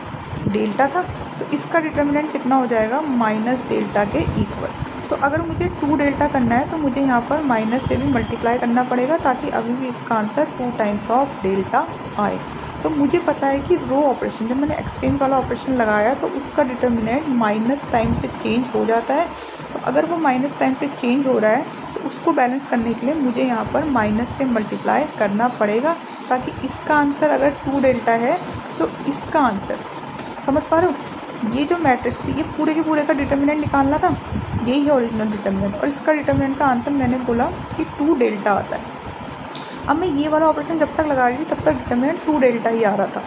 डेल्टा था, तो इसका डिटर्मिनेंट कितना हो जाएगा, माइनस डेल्टा के इक्वल। तो अगर मुझे 2 डेल्टा करना है तो मुझे यहाँ पर माइनस से भी मल्टीप्लाई करना पड़ेगा ताकि अभी भी इसका आंसर 2 टाइम्स ऑफ डेल्टा आए। तो मुझे पता है कि रो ऑपरेशन, जब मैंने एक्सचेंज वाला ऑपरेशन लगाया तो उसका डिटर्मिनेंट माइनस टाइम से चेंज हो जाता है। तो अगर वो माइनस टाइम से चेंज हो रहा है तो उसको बैलेंस करने के लिए मुझे यहाँ पर माइनस से मल्टीप्लाई करना पड़ेगा, ताकि इसका आंसर अगर 2 डेल्टा है तो इसका आंसर, समझ पा रहे हो, ये जो मैट्रिक्स थी ये पूरे के पूरे का डिटर्मिनेंट निकालना था, यही है ओरिजिनल डिटर्मिनेंट, और इसका डिटर्मिनेंट का आंसर मैंने बोला कि 2 डेल्टा आता है। अब मैं ये वाला ऑपरेशन जब तक लगा रही थी तब तक डिटर्मिनेंट 2 डेल्टा ही आ रहा था।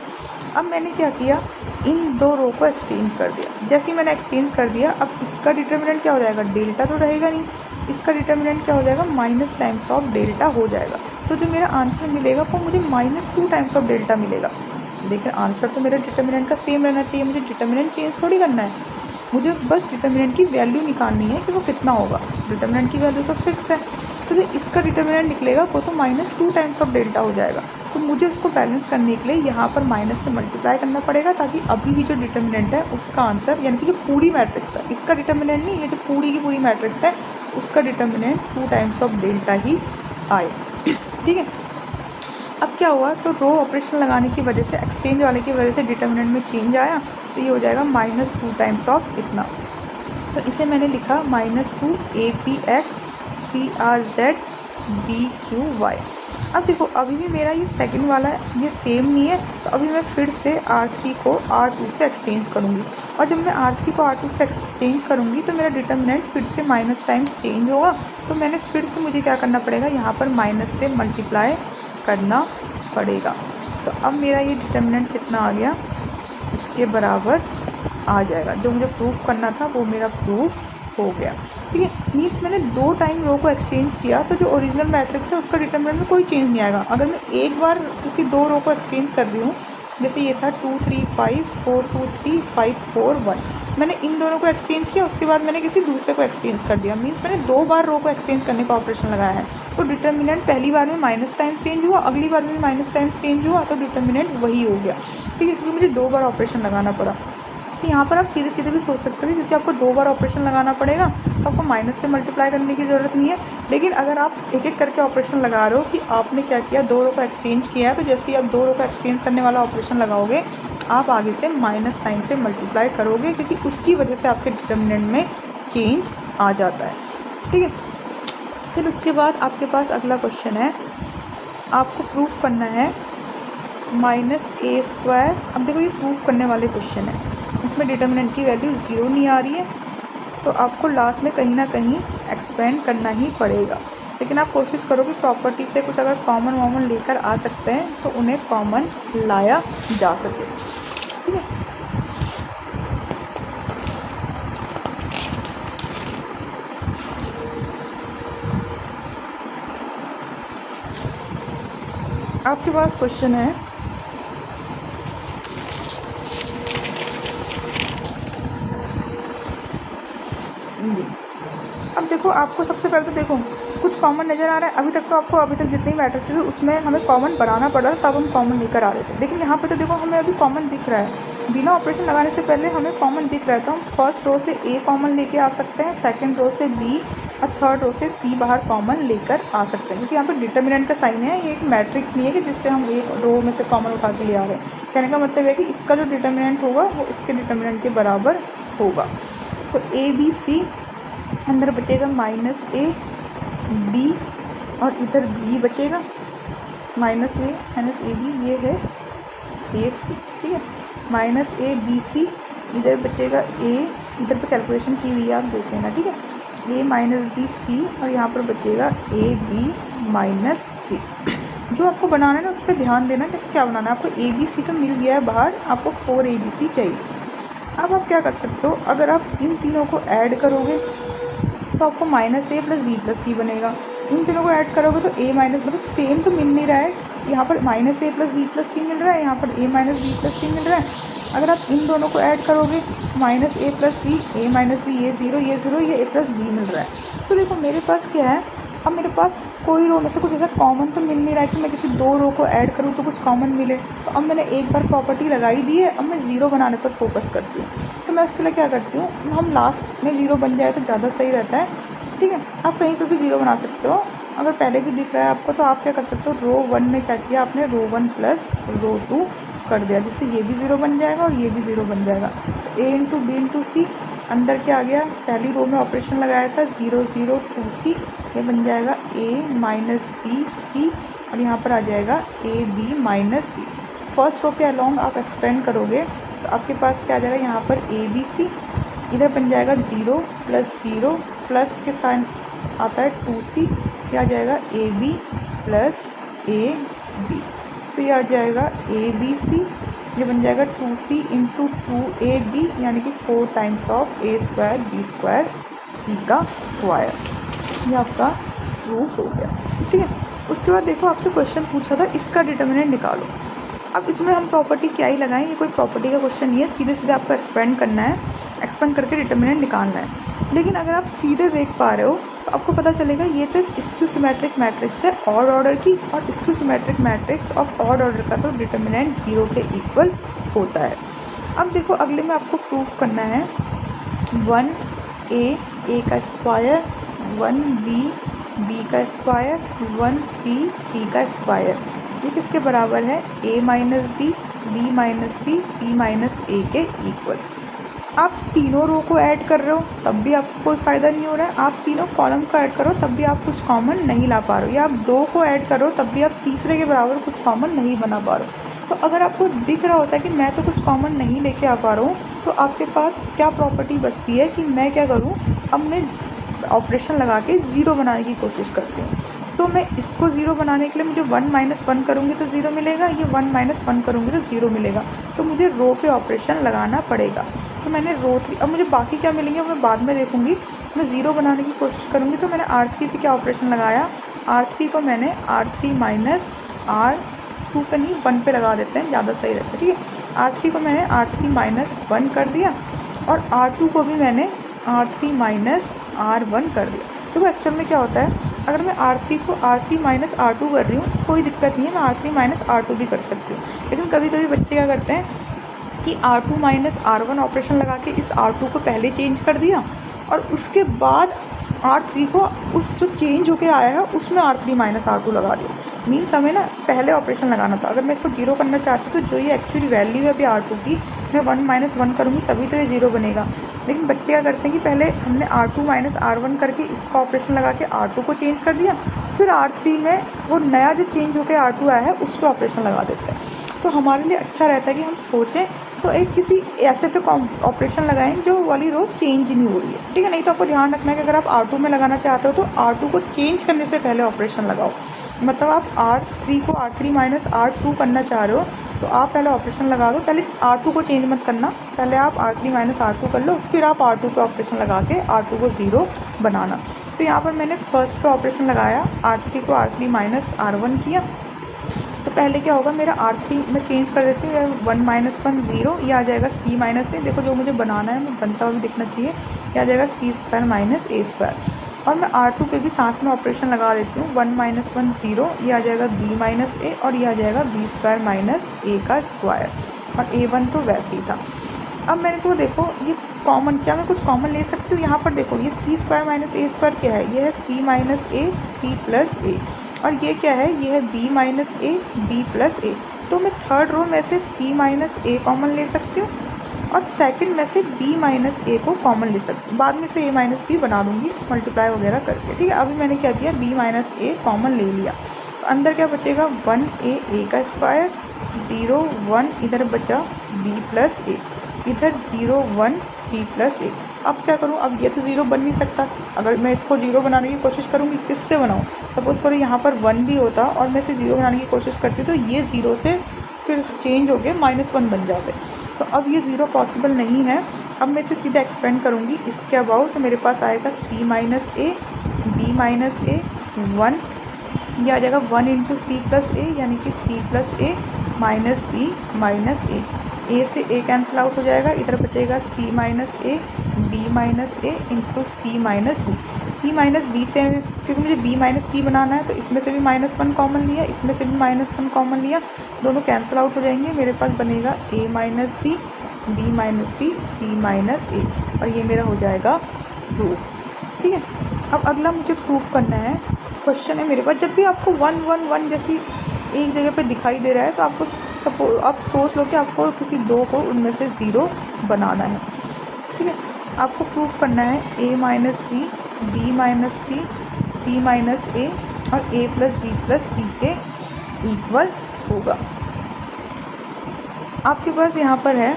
अब मैंने क्या किया, इन दो रो को एक्सचेंज कर दिया। जैसे ही मैंने एक्सचेंज कर दिया, अब इसका डिटर्मिनेंट क्या हो जाएगा, डेल्टा तो रहेगा नहीं, इसका डिटर्मिनेंट क्या हो जाएगा, माइनस टाइम्स ऑफ डेल्टा हो जाएगा। तो जो मेरा आंसर मिलेगा वो मुझे -2 टाइम्स ऑफ डेल्टा मिलेगा। देखिए आंसर तो मेरा डिटर्मिनेंट का सेम रहना चाहिए, मुझे डिटर्मिनेंट चेंज थोड़ी करना है, मुझे बस डिटर्मिनेंट की वैल्यू निकालनी है कि वो कितना होगा। डिटर्मिनेंट की वैल्यू तो फिक्स है, तो जो इसका डिटर्मिनेंट निकलेगा वो तो -2 टाइम्स ऑफ डेल्टा हो जाएगा। तो मुझे उसको बैलेंस करने के लिए यहाँ पर माइनस से मल्टीप्लाई करना पड़ेगा, ताकि अभी भी जो डिटर्मिनेंट है उसका आंसर, यानी कि जो पूरी मैट्रिक्स है, इसका डिटर्मिनेंट नहीं, ये जो पूरी की पूरी मैट्रिक्स है उसका डिटर्मिनेंट 2 टाइम्स ऑफ डेल्टा ही आए। ठीक है, अब क्या हुआ, तो रो ऑपरेशन लगाने की वजह से, एक्सचेंज वाले की वजह से डिटर्मिनेंट में चेंज आया, तो ये हो जाएगा -2 टाइम्स ऑफ इतना। तो इसे मैंने लिखा -2 APX CRZ BQY। अब देखो अभी भी मेरा ये सेकंड वाला ये सेम नहीं है, तो अभी मैं फिर से R3 को R2 से एक्सचेंज करूँगी, और जब मैं R3 को R2 से एक्सचेंज करूँगी तो मेरा डिटर्मिनेंट फिर से माइनस टाइम्स चेंज होगा। तो मैंने फिर से मुझे क्या करना पड़ेगा, यहाँ पर माइनस से मल्टीप्लाई करना पड़ेगा। तो अब मेरा ये डिटर्मिनेंट कितना आ गया, इसके बराबर आ जाएगा। जो मुझे प्रूफ करना था वो मेरा प्रूफ हो गया। ठीक है, मीन्स मैंने 2 टाइम रो को एक्सचेंज किया तो जो ओरिजिनल मैट्रिक्स है उसका डिटर्मिनेंट में कोई चेंज नहीं आएगा। अगर मैं एक बार किसी 2 रो को एक्सचेंज कर रही हूँ, जैसे ये था 2 3 5 4 2 3 5 4 1, मैंने इन दोनों को एक्सचेंज किया, उसके बाद मैंने किसी दूसरे को एक्सचेंज कर दिया, मीन्स मैंने 2 बार रो को एक्सचेंज करने का ऑपरेशन लगाया है। तो डिटर्मिनेंट पहली बार में माइनस टाइम्स चेंज हुआ, अगली बार में माइनस टाइम्स चेंज हुआ, तो डिटर्मिनेंट वही हो गया। ठीक है, क्योंकि मुझे 2 बार ऑपरेशन लगाना पड़ा। तो यहाँ पर आप सीधे सीधे भी सोच सकते हो, क्योंकि आपको 2 बार ऑपरेशन लगाना पड़ेगा तो आपको माइनस से मल्टीप्लाई करने की ज़रूरत नहीं है। लेकिन अगर आप एक एक करके ऑपरेशन लगा रहे हो कि आपने क्या किया, 2 रो को एक्सचेंज किया है, तो जैसे ही आप 2 रो को एक्सचेंज करने वाला ऑपरेशन लगाओगे आप आगे से माइनस साइन से मल्टीप्लाई करोगे, क्योंकि उसकी वजह से आपके डिटर्मिनेंट में चेंज आ जाता है। ठीक है, फिर उसके बाद आपके पास अगला क्वेश्चन है, आपको प्रूफ करना है -a²। अब देखो ये प्रूफ करने वाले क्वेश्चन है, इसमें डिटर्मिनेंट की वैल्यू 0 नहीं आ रही है, तो आपको लास्ट में कहीं ना कहीं एक्सपेंड करना ही पड़ेगा। लेकिन आप कोशिश करो कि प्रॉपर्टी से कुछ अगर कॉमन वॉमन लेकर आ सकते हैं तो उन्हें कॉमन लाया जा सके। ठीक है, आपके पास क्वेश्चन है जी। अब देखो आपको सबसे पहले तो देखो कुछ कॉमन नज़र आ रहा है। अभी तक जितनी मैट्रिक्स है उसमें हमें कॉमन बनाना पड़ रहा था, तब हम कॉमन लेकर आ रहे थे। लेकिन यहाँ पे तो देखो हमें अभी कॉमन दिख रहा है, बिना ऑपरेशन लगाने से पहले हमें कॉमन दिख रहा है। तो हम फर्स्ट रो से A कॉमन लेके आ सकते हैं, सेकेंड रो से B और थर्ड रो से C बाहर कॉमन लेकर आ सकते हैं, क्योंकि यहाँ पर डिटर्मिनेंट का साइन है। ये एक मैट्रिक्स नहीं है कि जिससे हम एक रो में से कॉमन उठा के ले आ रहे हैं। कहने का मतलब है कि इसका जो डिटर्मिनेंट होगा वो इसके डिटर्मिनेंट के बराबर होगा। तो ABC अंदर बचेगा -a b और इधर b बचेगा -a -ab, ये है AC। ठीक है, -abc इधर बचेगा a, इधर पे कैलकुलेशन की हुई है आप देख लेना। ठीक है, a -bc और यहाँ पर बचेगा ab -c। जो आपको बनाना है ना उस पर ध्यान देना कि क्या बनाना है। आपको ABC तो मिल गया है बाहर, आपको 4ABC चाहिए। अब आप क्या कर सकते हो, अगर आप इन तीनों को ऐड करोगे तो आपको -a + b + c बनेगा। इन तीनों को ऐड करोगे तो a माइनस, मतलब सेम तो मिल नहीं रहा है, यहाँ पर -a + b + c मिल रहा है, यहाँ पर a - b + c मिल रहा है। अगर आप इन दोनों को ऐड करोगे -a + b, a - b, ये 0 ये 0, ये a + b मिल रहा है। तो देखो मेरे पास क्या है, अब मेरे पास कोई रो में से कुछ ऐसा कॉमन तो मिल नहीं रहा है कि मैं किसी 2 रो को ऐड करूँ तो कुछ कॉमन मिले। तो अब मैंने एक बार प्रॉपर्टी लगाई दी है, अब मैं 0 बनाने पर फोकस करती हूँ। तो मैं उसके लिए क्या करती हूँ, हम लास्ट में 0 बन जाए तो ज़्यादा सही रहता है। ठीक है, आप कहीं पर भी 0 बना सकते हो। अगर पहले भी दिख रहा है आपको तो आप क्या कर सकते हो, रो 1 में क्या किया आपने, रो 1 + रो 2 कर दिया, जिससे ये भी 0 बन जाएगा और ये भी 0 बन जाएगा। तो a × b × c अंदर क्या आ गया, पहली रो में ऑपरेशन लगाया था 0 0 2c, ये बन जाएगा a - bc और यहाँ पर आ जाएगा ab - c। फर्स्ट रो के अलोंग आप एक्सपेंड करोगे तो आपके पास क्या आ जाएगा, यहाँ पर abc, इधर बन जाएगा 0 + 0 प्लस के साइन आता है 2c, ये आ जाएगा ab + ab। तो ये आ जाएगा abc, ये बन जाएगा 2c × 2ab, यानी कि 4 times of a² b² c का स्क्वायर। ये आपका प्रूफ हो गया। ठीक है, उसके बाद देखो आपसे क्वेश्चन पूछा था इसका डिटर्मिनेंट निकालो। अब इसमें हम प्रॉपर्टी क्या ही लगाएं, ये कोई प्रॉपर्टी का क्वेश्चन नहीं है, सीधे सीधे आपको एक्सपेंड करना है, एक्सपेंड करके डिटर्मिनेंट निकालना है। लेकिन अगर आप सीधे देख पा रहे हो तो आपको पता चलेगा ये तो एक स्क्यू सिमेट्रिक मैट्रिक्स है ऑड ऑर्डर की, और skew symmetric matrix of odd order का तो डिटर्मिनेंट 0 के इक्वल होता है। अब देखो अगले में आपको प्रूफ करना है 1a का स्क्वायर, 1b b का स्क्वायर, 1c c का स्क्वायर, ये किसके बराबर है, a - b, b - c, c - a के इक्वल। आप तीनों रो को ऐड कर रहे हो तब भी आपको कोई फ़ायदा नहीं हो रहा है, आप तीनों कॉलम को ऐड करो तब भी आप कुछ कॉमन नहीं ला पा रहे हो, या आप 2 को ऐड करो तब भी आप तीसरे के बराबर कुछ कॉमन नहीं बना पा रहे हो। तो अगर आपको दिख रहा होता है कि मैं तो कुछ कॉमन नहीं लेके आ पा रहा हूँ, तो आपके पास क्या प्रॉपर्टी बचती है कि मैं क्या करूँ, अब मैं ऑपरेशन लगा के ज़ीरो बनाने की कोशिश करती हूँ। तो मैं इसको ज़ीरो बनाने के लिए मुझे 1 - 1 करूँगी तो ज़ीरो मिलेगा, ये 1 - 1 करूँगी तो ज़ीरो मिलेगा। तो मुझे रो पे ऑपरेशन लगाना पड़ेगा। तो मैंने रो 3, अब मुझे बाकी क्या मिलेंगे वो मैं बाद में देखूँगी। मैं ज़ीरो बनाने की कोशिश करूँगी, तो मैंने R3 पे क्या ऑपरेशन लगाया, R3 को मैंने R3 माइनस R2 पे नहीं 1 पे लगा देते हैं, ज़्यादा सही रहता है, ठीक है। R3 को मैंने R3 माइनस 1 कर दिया और R2 को भी मैंने R3 माइनस R1 कर दिया। देखो एक्चुअल में क्या होता है, अगर मैं R3 को R3 माइनस R2 कर रही हूँ कोई दिक्कत नहीं है, मैं R3 माइनस R2 भी कर सकती हूँ। लेकिन कभी कभी बच्चे क्या करते हैं कि R2 माइनस R1 ऑपरेशन लगा के इस R2 को पहले चेंज कर दिया और उसके बाद R3 को उस जो चेंज होके आया है उसमें R3 माइनस R2 लगा दिया। मीन्स हमें ना पहले ऑपरेशन लगाना था। अगर मैं इसको जीरो करना चाहती हूँ तो जो ये एक्चुअली वैल्यू है अभी R2 की, मैं 1 - 1 करूँगी तभी तो ये ज़ीरो बनेगा। लेकिन बच्चे क्या करते हैं कि पहले हमने R2 माइनस R1 करके इसका ऑपरेशन लगा के R2 को चेंज कर दिया, फिर R3 में वो नया जो चेंज होकर R2 आया है उस पर ऑपरेशन लगा देते हैं। तो हमारे लिए अच्छा रहता है कि हम सोचें तो एक किसी ऐसे पे ऑपरेशन लगाएं जो वाली रो चेंज नहीं हो रही है, ठीक है। नहीं तो आपको ध्यान रखना है कि अगर आप R2 में लगाना चाहते हो तो R2 को चेंज करने से पहले ऑपरेशन लगाओ। मतलब आप R3 को R3 माइनस R2 करना चाह रहे हो तो आप पहले ऑपरेशन लगा दो, पहले R2 को चेंज मत करना, पहले आप R3 माइनस R2 कर लो, फिर आप R2 पे ऑपरेशन लगा के R2 को ज़ीरो बनाना। तो यहाँ पर मैंने फर्स्ट पे ऑपरेशन लगाया, R3 को R3 माइनस R1 किया। तो पहले क्या होगा, मेरा R3 मैं चेंज कर देती हूँ, 1 - 1 ज़ीरो, ये आ जाएगा C माइनस ए। देखो जो मुझे बनाना है मैं बनता हुआ भी दिखना चाहिए, ये आ जाएगा C² माइनस A²। और मैं R2 पे भी साथ में ऑपरेशन लगा देती हूँ, 1 - 1 ज़ीरो, ये आ जाएगा B माइनस ए और ये आ जाएगा B² माइनस A का स्क्वायर, और A1 तो वैसे ही था। अब मेरे को देखो ये कॉमन, क्या मैं कुछ कॉमन ले सकती हूँ, यहाँ पर देखो ये C² माइनस A² क्या है, ये है C माइनस ए C प्लस ए, और ये क्या है, ये है B minus A B plus ए। तो मैं थर्ड रो में से C माइनस ए कॉमन ले सकती हूँ और सेकंड में से B माइनस ए को कॉमन ले सकती हूँ, बाद में से A माइनस बी बना दूँगी मल्टीप्लाई वगैरह करके, ठीक है। अभी मैंने क्या किया, B माइनस ए कॉमन ले लिया, तो अंदर क्या बचेगा, 1A का स्क्वायर, 0 1 इधर बचा B प्लस ए, इधर 0 1 C प्लस ए। अब क्या करूँ, अब ये तो ज़ीरो बन नहीं सकता, अगर मैं इसको ज़ीरो बनाने की कोशिश करूँगी किससे बनाऊँ। सपोज़ करो यहाँ पर 1 भी होता और मैं इसे ज़ीरो बनाने की कोशिश करती तो ये ज़ीरो से फिर चेंज हो गए -1 बन जाते। तो अब ये ज़ीरो पॉसिबल नहीं है। अब मैं इसे सीधा एक्सपेंड करूँगी इसके अबाउट, तो मेरे पास आएगा C minus A B minus ए 1, ये आ जाएगा 1 इंटू C प्लस ए, यानी कि C plus A minus B minus A से ए कैंसिल आउट हो जाएगा, इधर बचेगा C minus A B minus A into C minus B. C minus B से, क्योंकि मुझे B माइनस C बनाना है तो इसमें से भी -1 कॉमन लिया, इसमें से भी -1 कॉमन लिया, दोनों कैंसिल आउट हो जाएंगे, मेरे पास बनेगा A minus B B minus C minus A, और ये मेरा हो जाएगा प्रूफ, ठीक है। अब अगला मुझे प्रूफ करना है, क्वेश्चन है मेरे पास, जब भी आपको 1 1 1 जैसी एक जगह पे दिखाई दे रहा है तो आपको आप सोच लो कि आपको किसी दो को उनमें से ज़ीरो बनाना है, ठीक है। आपको प्रूफ करना है A minus B B minus C C minus A और A plus B plus C के इक्वल होगा। आपके पास यहाँ पर है,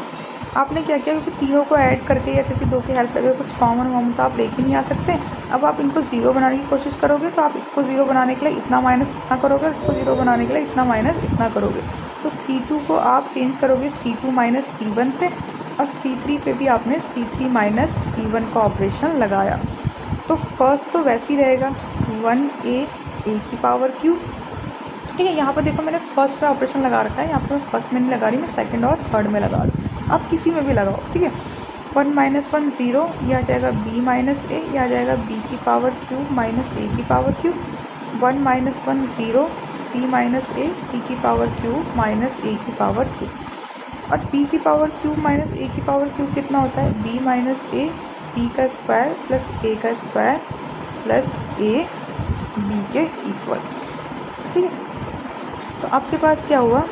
आपने क्या किया, क्योंकि तीनों को ऐड करके या किसी दो की हेल्प लेकर कुछ कॉमन वॉमन तो आप लेके नहीं आ सकते। अब आप इनको ज़ीरो बनाने की कोशिश करोगे तो आप इसको ज़ीरो बनाने के लिए इतना माइनस इतना करोगे, इसको ज़ीरो बनाने के लिए इतना माइनस इतना करोगे। तो C2 को आप चेंज करोगे C2 माइनस C1 से, और C3 पे भी आपने C3 माइनस C1 का ऑपरेशन लगाया। तो फर्स्ट तो वैसे ही रहेगा 1A की पावर क्यूब, ठीक है। यहाँ पर देखो मैंने फर्स्ट पे ऑपरेशन लगा रखा है, यहाँ पर मैं फर्स्ट में नहीं लगा रही, मैं सेकंड और थर्ड में लगा रही हूँ, आप किसी में भी लगाओ, ठीक है। 1 - 1 ज़ीरो, ये आ जाएगा B माइनस ए, ये आ जाएगा B की पावर क्यूब माइनस A की power cube. 1 - 1 zero, C minus ए C की पावर क्यूब माइनस A की पावर क्यूब। और B की पावर क्यूब माइनस A की पावर क्यूब कितना होता है, B माइनस ए B का स्क्वायर प्लस A का स्क्वायर प्लस A B के इक्वल, ठीक है। तो आपके पास क्या हुआ,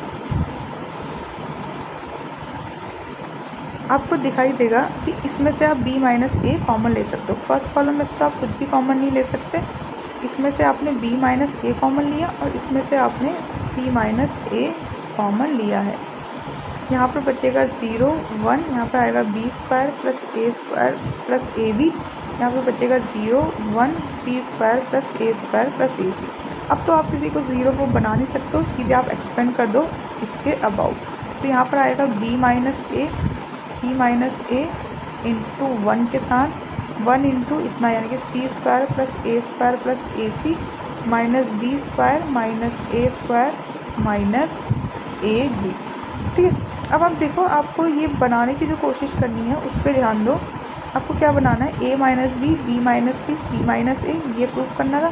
आपको दिखाई देगा कि इसमें से आप b माइनस ए कॉमन ले सकते हो। फर्स्ट कॉलम में से तो आप कुछ भी कॉमन नहीं ले सकते। इसमें से आपने b माइनस ए कॉमन लिया और इसमें से आपने c माइनस ए कॉमन लिया है। यहाँ पर बचेगा 0 1, यहाँ पर आएगा b स्क्वायर प्लस ए स्क्वायर प्लस ए बी, यहाँ पर बचेगा 0 1 c स्क्वायर प्लस ए स्क्वायर प्लस ए सी। अब तो आप किसी को ज़ीरो को बना नहीं सकते हो, सीधे आप एक्सपेंड कर दो इसके अबाउट। तो यहाँ पर आएगा b माइनस ए c माइनस ए इंटू 1 के साथ 1 इंटू इतना यानी कि c स्क्वायर प्लस ए सी माइनस बी स्क्वायर माइनस ए स्क्वायर माइनस ए बी। ठीक है, अब आप देखो, आपको ये बनाने की जो कोशिश करनी है उस पर ध्यान दो। आपको क्या बनाना है, a minus B minus C C minus A, ये प्रूफ करना था।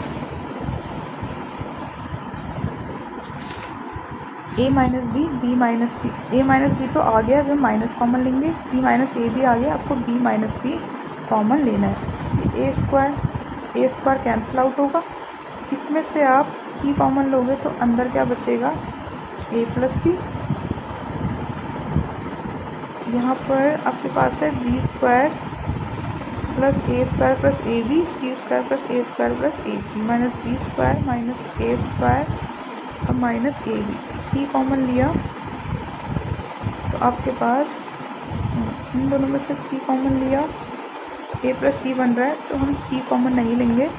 a minus B minus C, a minus B तो आ गया, फिर माइनस कॉमन लेंगे, c माइनस ए भी आ गया, आपको b माइनस सी कॉमन लेना है। ए स्क्वायर कैंसिल आउट होगा, इसमें से आप c कॉमन लोगे तो अंदर क्या बचेगा, a प्लस सी। यहाँ पर आपके पास है b स्क्वायर प्लस ए स्क्वायर प्लस ए बी, सी स्क्वायर प्लस ए स्क्वायर प्लस ए सी माइनस बी स्क्वायर माइनस ए स्क्वायर और माइनस ए बी। सी कॉमन लिया तो आपके पास इन दोनों में से सी कॉमन लिया, ए प्लस सी बन रहा है, तो हम सी कॉमन नहीं लेंगे।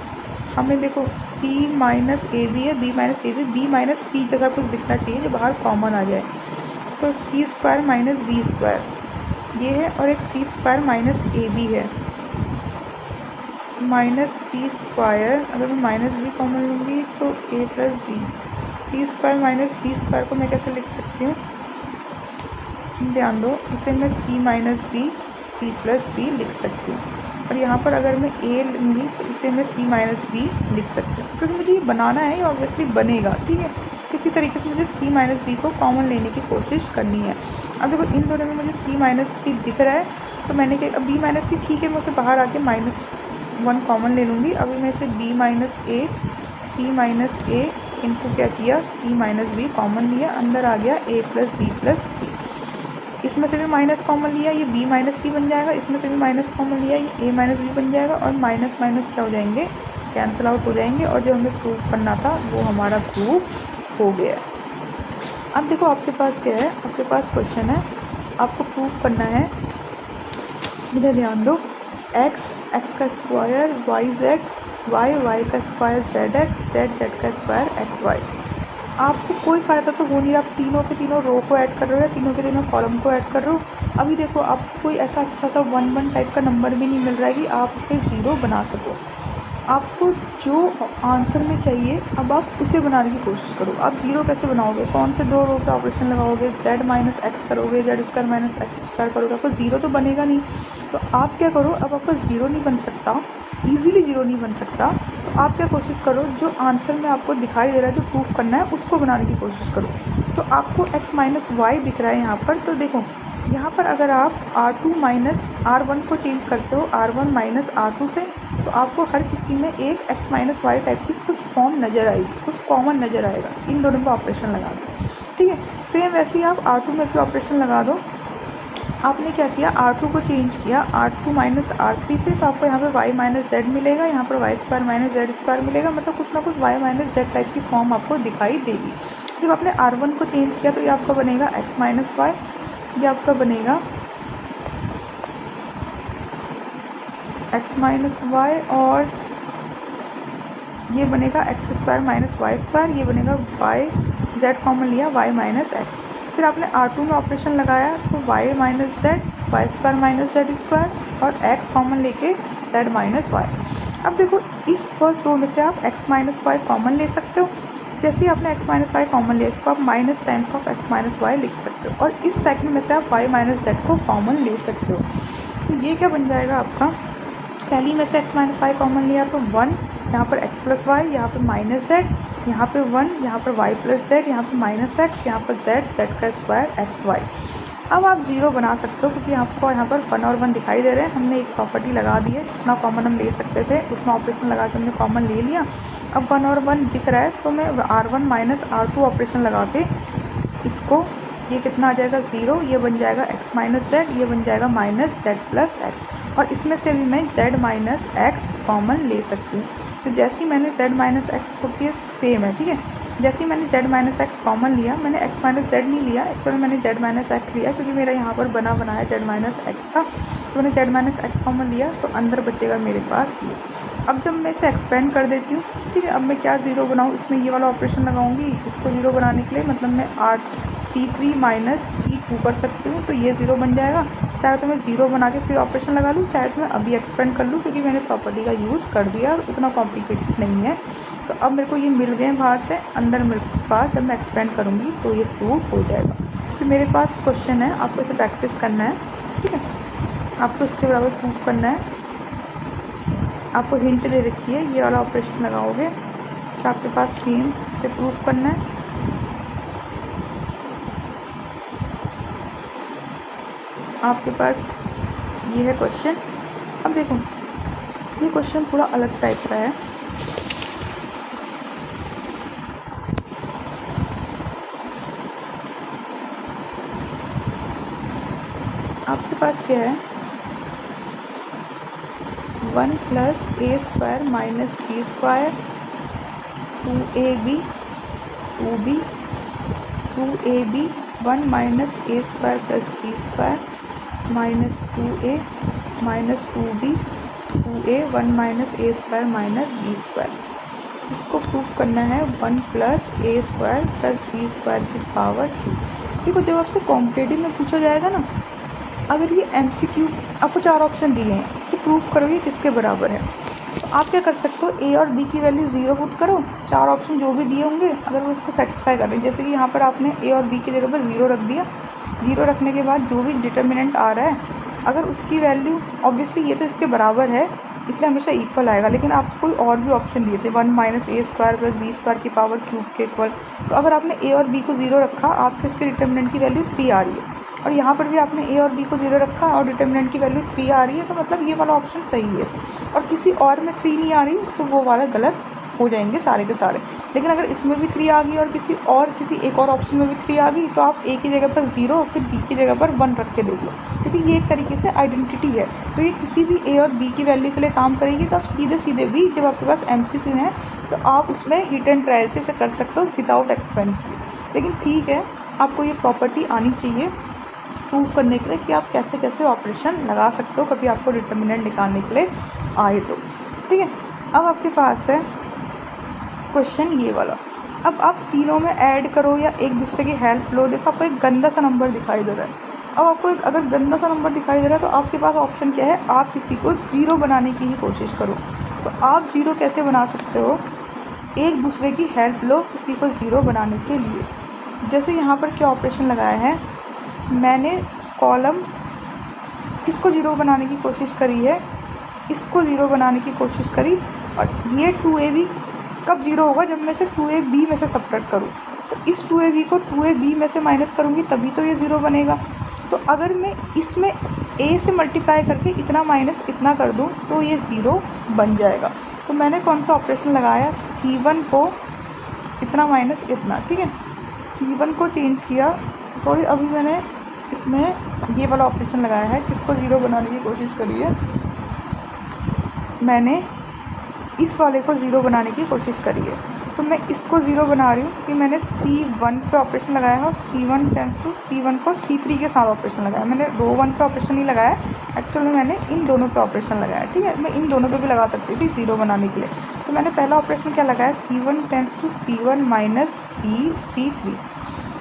हमें देखो सी माइनस ए बी है, बी माइनस ए बी माइनस सी जगह कुछ दिखना चाहिए जो बाहर कॉमन आ जाए। तो सी स्क्वायर माइनस बी स्क्वायर ये है, और एक सी स्क्वायर माइनस ए बी है माइनस बी स्क्वायर। अगर मैं माइनस बी कॉमन लूँगी तो ए plus B. C square minus B square को मैं कैसे लिख सकती हूँ, ध्यान दो, इसे मैं C minus B C plus B लिख सकती हूँ। और यहाँ पर अगर मैं ए लूँगी तो इसे मैं सी माइनस बी लिख सकती हूँ, क्योंकि मुझे ये बनाना है, ये ऑब्वियसली बनेगा। ठीक है, किसी तरीके से मुझे सी माइनस बी को कॉमन लेने की कोशिश करनी है। अब देखो इन दोनों में मुझे सी माइनस बी दिख रहा है, तो मैंने क्या, अब बी माइनस सी ठीक है, मैं उसे बाहर आके -1 कॉमन ले लूँगी। अभी मैं इसे b minus a C minus a into क्या किया, c माइनस बी कॉमन लिया, अंदर आ गया a प्लस बी प्लस सी। इसमें से भी माइनस कॉमन लिया, ये b माइनस सी बन जाएगा, इसमें से भी माइनस कॉमन लिया, ये a माइनस बी बन जाएगा, और माइनस माइनस क्या हो जाएंगे, कैंसिल आउट हो जाएंगे, और जो हमें प्रूफ करना था वो हमारा प्रूफ हो गया। अब देखो आपके पास क्या है, आपके पास क्वेश्चन है, आपको प्रूफ करना है, इधर ध्यान दो, x का स्क्वायर y का स्क्वायर z का स्क्वायर xy। आपको कोई फ़ायदा तो हो नहीं रहा, आप तीनों के तीनों रो को ऐड कर रहे हो या तीनों के तीनों कॉलम को ऐड कर रहे हो। अभी देखो आपको कोई ऐसा अच्छा सा 1 टाइप का नंबर भी नहीं मिल रहा है कि आप इसे ज़ीरो बना सको। आपको जो आंसर में चाहिए अब आप उसे बनाने की कोशिश करो। आप जीरो कैसे बनाओगे, कौन से दो रो पे ऑपरेशन लगाओगे, z माइनस एक्स करोगे, z square minus x square करोगे, आपको ज़ीरो तो बनेगा नहीं। तो आप क्या करो, अब आपका ज़ीरो नहीं बन सकता, ईजिली ज़ीरो नहीं बन सकता, तो आप क्या कोशिश करो, जो आंसर में आपको दिखाई दे रहा है, जो प्रूफ करना है उसको बनाने की कोशिश करो। तो आपको x माइनस वाई दिख रहा है यहाँ पर, तो देखो यहाँ पर अगर आप R2 माइनस R1 को चेंज करते हो R1 माइनस R2 से, तो आपको हर किसी में एक x माइनस वाई टाइप की कुछ फॉर्म नज़र आएगी, कुछ कॉमन नज़र आएगा इन दोनों पे ऑपरेशन लगा दो। ठीक है, सेम वैसे ही आप R2 में भी ऑपरेशन लगा दो। आपने क्या किया, R2 को चेंज किया R2 माइनस R3 से, तो आपको यहाँ पे y माइनस जेड मिलेगा, यहाँ पर y square minus z square मिलेगा, मतलब कुछ ना कुछ y माइनस जेड टाइप की फॉर्म आपको दिखाई देगी। जब आपने R1 को चेंज किया तो ये आपका बनेगा x माइनस वाई, ये आपका बनेगा x माइनस वाई, और ये बनेगा x square minus y square, ये बनेगा y z कॉमन लिया y माइनस एक्स। फिर आपने R2 में ऑपरेशन लगाया तो y minus z y square minus z square और x कॉमन लेके z माइनस वाई। अब देखो इस फर्स्ट रो में से आप x माइनस वाई कॉमन ले सकते हो। जैसे ही आपने x माइनस वाई कॉमन लिया, इसको आप minus times of x minus y लिख सकते हो, और इस सेकंड में से आप y माइनस जेड को कॉमन ले सकते हो। तो ये क्या बन जाएगा आपका, पहली में से x माइनस वाई कॉमन लिया तो 1, यहाँ पर x प्लस वाई, यहाँ पर माइनस जेड, यहाँ पे 1, यहाँ पर y प्लस जेड, यहाँ पर माइनस एक्स, यहाँ पर z का स्क्वायर एक्स वाई। अब आप जीरो बना सकते हो क्योंकि आपको यहाँ पर 1 और 1 दिखाई दे रहे हैं। हमने एक प्रॉपर्टी लगा दी है, जितना कॉमन हम ले सकते थे उतना ऑपरेशन लगा के हमने कॉमन ले लिया। अब 1 और 1 दिख रहा है तो मैं R1 माइनस R2 ऑपरेशन लगा के इसको ये कितना आ जाएगा 0, ये बन जाएगा x माइनस जेड, ये बन जाएगा माइनस जेड प्लस एक्स। और इसमें से भी मैं z माइनस एक्स कॉमन ले सकती हूँ। तो जैसे ही मैंने z माइनस एक्स को किया सेम है, ठीक है। जैसे ही मैंने z माइनस एक्स कॉमन लिया, मैंने x माइनस जेड नहीं लिया, एक्चुअली मैंने z माइनस एक्स लिया क्योंकि मेरा यहाँ पर बनाया z माइनस एक्स था। तो मैंने z माइनस एक्स कॉमन लिया, तो अंदर बचेगा मेरे पास ये। अब जब मैं इसे एक्सपेंड कर देती हूँ, ठीक है, अब मैं क्या ज़ीरो बनाऊँ, इसमें ये वाला ऑपरेशन लगाऊंगी इसको ज़ीरो बनाने के लिए, मतलब मैं C3 माइनस C2 कर सकती हूँ, तो ये ज़ीरो बन जाएगा। चाहे तो मैं ज़ीरो बना के फिर ऑपरेशन लगा लूँ, चाहे तो मैं अभी एक्सपेंड कर लूँ, क्योंकि मैंने प्रॉपर्टी का यूज़ कर दिया और इतना कॉम्प्लिकेटेड नहीं है। तो अब मेरे को ये मिल गए बाहर से, अंदर मेरे पास जब मैं एक्सपेंड करूँगी तो ये प्रूफ हो जाएगा। फिर मेरे पास क्वेश्चन है, आपको इसे प्रैक्टिस करना है, ठीक है, आपको इसके बराबर प्रूफ करना है। आपको हिंट दे रखी है, ये वाला ऑपरेशन लगाओगे तो आपके पास सेम से प्रूफ करना है। आपके पास ये है क्वेश्चन। अब देखो ये क्वेश्चन थोड़ा अलग टाइप का है। आपके पास क्या है, 1 प्लस ए square minus B square 2ab 2b 2ab 1 minus ए square plus B square minus 2a minus 2b 2a 1 minus ए स्क्वायर माइनस बी स्क्वायर। इसको प्रूफ करना है 1 प्लस ए स्क्वायर प्लस बी स्क्वायर की पावर क्यू। देखो जब आपसे कॉम्पिटेटिव में पूछा जाएगा ना, अगर ये MCQ आपको 4 ऑप्शन दिए हैं कि प्रूफ करो ये किसके बराबर है, तो आप क्या कर सकते हो, ए और बी की वैल्यू 0 पुट करो, 4 ऑप्शन जो भी दिए होंगे अगर वो इसको सेटिस्फाई कर रहे हैं, जैसे कि यहाँ पर आपने ए और बी की जगह पर 0 रख दिया। 0 रखने के बाद जो भी डिटर्मिनेंट आ रहा है अगर उसकी वैल्यू, ऑब्वियसली ये तो इसके बराबर है इसलिए हमेशा इक्वल आएगा, लेकिन आपको कोई और भी ऑप्शन दिए थे 1 माइनस ए स्क्वायर प्लस बी स्क्वायर की पावर क्यूब के इक्वल, तो अगर आपने ए और बी को 0 रखा, आपके इसके डिटर्मिनेंट की वैल्यू 3 आ रही है, और यहाँ पर भी आपने ए और बी को 0 रखा और डिटर्मिनेंट की वैल्यू 3 आ रही है, तो मतलब ये वाला ऑप्शन सही है। और किसी और में 3 नहीं आ रही तो वो वाला गलत हो जाएंगे सारे के सारे। लेकिन अगर इसमें भी 3 आ गई और किसी एक और ऑप्शन में भी 3 आ गई, तो आप ए की जगह पर 0 फिर बी की जगह पर 1 रख के देख लो, क्योंकि ये एक तरीके से आइडेंटिटी है, तो ये किसी भी ए और बी की वैल्यू के लिए काम करेगी। तो आप सीधे भी जब आपके पास MCQ है तो आप उसमें हिट एंड ट्रायल से इसे कर सकते हो विदाउट एक्सपेंड किए। लेकिन ठीक है, आपको ये प्रॉपर्टी आनी चाहिए प्रूफ करने के लिए कि आप कैसे कैसे ऑपरेशन लगा सकते हो कभी आपको डिटर्मिनेंट निकालने के लिए आए तो, ठीक है। अब आपके पास है क्वेश्चन ये वाला। अब आप तीनों में ऐड करो या एक दूसरे की हेल्प लो। देखो आपको एक गंदा सा नंबर दिखाई दे रहा है। अब आपको अगर गंदा सा नंबर दिखाई दे रहा है तो आपके पास ऑप्शन क्या है, आप किसी को 0 बनाने की ही कोशिश करो। तो आप 0 कैसे बना सकते हो, एक दूसरे की हेल्प लो किसी को 0 बनाने के लिए। जैसे यहाँ पर क्या ऑपरेशन लगाया है, मैंने कॉलम किसको 0 बनाने की कोशिश करी है, इसको 0 बनाने की कोशिश करी, और ये 2ab कब 0 होगा, जब मैं से 2ab में से सब्ट्रैक्ट करूँ। तो इस 2ab को 2ab में से माइनस करूँगी तभी तो ये 0 बनेगा। तो अगर मैं इसमें a से मल्टीप्लाई करके इतना माइनस इतना कर दूँ तो ये 0 बन जाएगा। तो मैंने कौन सा ऑपरेशन लगाया, C1 को इतना माइनस इतना, ठीक है, C1 को चेंज किया, सॉरी अभी मैंने इसमें ये वाला ऑपरेशन लगाया है, किसको 0 बनाने की कोशिश करी है, मैंने इस वाले को 0 बनाने की कोशिश करी है। तो मैं इसको 0 बना रही हूँ कि मैंने C1 पे ऑपरेशन लगाया है और C1 टेंस टू C1 को C3 के साथ ऑपरेशन लगाया। मैंने रो 1 पे ऑपरेशन नहीं लगाया, एक्चुअली मैंने इन दोनों पे ऑपरेशन लगाया, ठीक है। मैं इन दोनों पे भी लगा सकती थी 0 बनाने के लिए। तो मैंने पहला ऑपरेशन क्या लगाया, C1 tends to C1 minus B C3,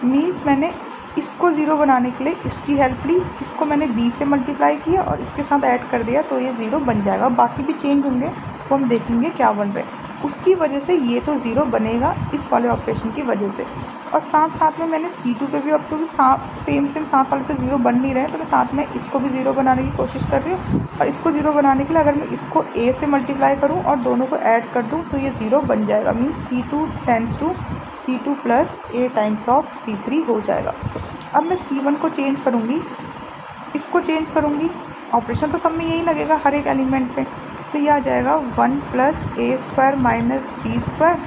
means मैंने इसको 0 बनाने के लिए इसकी हेल्प ली, इसको मैंने b से मल्टीप्लाई किया और इसके साथ ऐड कर दिया, तो ये 0 बन जाएगा। बाकी भी चेंज होंगे तो हम देखेंगे क्या बन रहे हैं, उसकी वजह से ये तो 0 बनेगा इस वाले ऑपरेशन की वजह से। और साथ साथ में मैंने C2 पे भी, अब क्योंकि सेम साथ वाले तो 0 बन नहीं रहे, तो मैं साथ में इसको भी 0 बनाने की कोशिश कर रही हूँ। और इसको 0 बनाने के लिए अगर मैं इसको a से मल्टीप्लाई करूँ और दोनों को ऐड कर दूँ तो ये 0 बन जाएगा, means C2 tends to C2 plus a times of C3 हो जाएगा। अब मैं C1 को चेंज करूँगी, इसको चेंज करूँगी, ऑपरेशन तो सब में यही लगेगा हर एक एलिमेंट पे, तो ये आ जाएगा 1 प्लस ए square minus B square,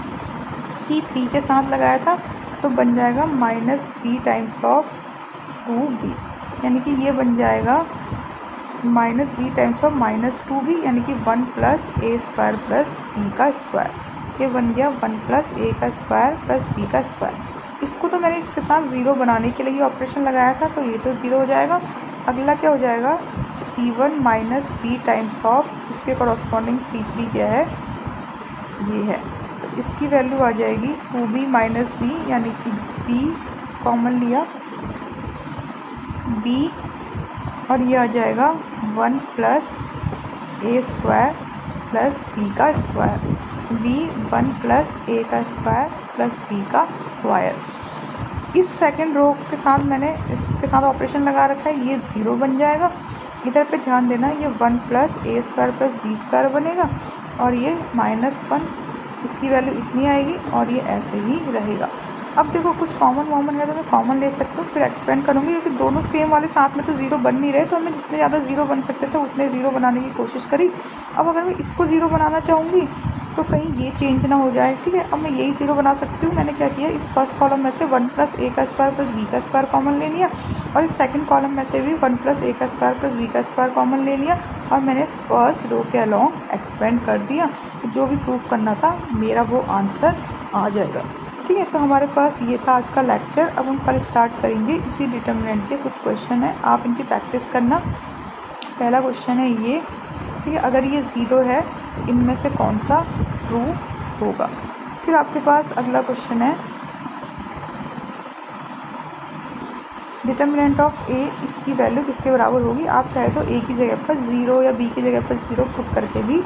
C3 के साथ लगाया था तो बन जाएगा minus b times of 2b, यानी कि ये बन जाएगा minus b times of minus 2b, यानी कि 1 प्लस ए स्क्वायर प्लस बी का स्क्वायर। ये बन गया 1 प्लस ए का स्क्वायर प्लस बी का स्क्वायर। इसको तो मैंने इसके साथ ज़ीरो बनाने के लिए ऑपरेशन लगाया था, तो ये तो ज़ीरो हो जाएगा। अगला क्या हो जाएगा, c1 minus b times of इसके कॉरस्पॉन्डिंग c3 क्या है, ये है, तो इसकी वैल्यू आ जाएगी 2b माइनस बी, यानी कि b कॉमन लिया b, और ये आ जाएगा 1 प्लस ए स्क्वायर प्लस बी का स्क्वायर, b 1 प्लस ए का स्क्वायर प्लस बी का स्क्वायर। इस सेकंड रो के साथ मैंने इसके साथ ऑपरेशन लगा रखा है, ये ज़ीरो बन जाएगा। इधर पे ध्यान देना, ये 1 प्लस ए स्क्वायर प्लस बी स्क्वायर बनेगा, और ये -1, इसकी वैल्यू इतनी आएगी, और ये ऐसे ही रहेगा। अब देखो कुछ कॉमन है तो मैं कॉमन ले सकती हूँ, फिर एक्सपेंड करूँगी, क्योंकि दोनों सेम वाले साथ में तो ज़ीरो बन नहीं रहे, तो हमने जितने ज़्यादा ज़ीरो बन सकते थे उतने ज़ीरो बनाने की कोशिश करी। अब अगर मैं इसको ज़ीरो बनाना चाहूँगी तो कहीं ये चेंज ना हो जाए, ठीक है। अब मैं यही ज़ीरो बना सकती हूँ। मैंने क्या किया, इस फर्स्ट कॉलम में से 1 प्लस ए का स्क्वायर प्लस बी का स्क्वायर कॉमन ले लिया, और इस सेकंड कॉलम में से भी 1 प्लस ए का स्क्वायर प्लस बी का स्क्वायर कॉमन ले लिया, और मैंने फर्स्ट रो के अलॉन्ग एक्सपेंड कर दिया। तो जो भी प्रूफ करना था मेरा वो आंसर आ जाएगा, ठीक है। तो हमारे पास ये था आज का लेक्चर। अब हम कल स्टार्ट करेंगे इसी डिटर्मिनेंट के कुछ क्वेश्चन है, आप इनकी प्रैक्टिस करना। पहला क्वेश्चन है ये, ठीक है, अगर ये ज़ीरो है इनमें से कौन सा ट्रू होगा। फिर आपके पास अगला क्वेश्चन है, डिटर्मिनेंट ऑफ ए, इसकी वैल्यू किसके बराबर होगी। आप चाहे तो ए की जगह पर ज़ीरो या बी की जगह पर ज़ीरो पुट करके भी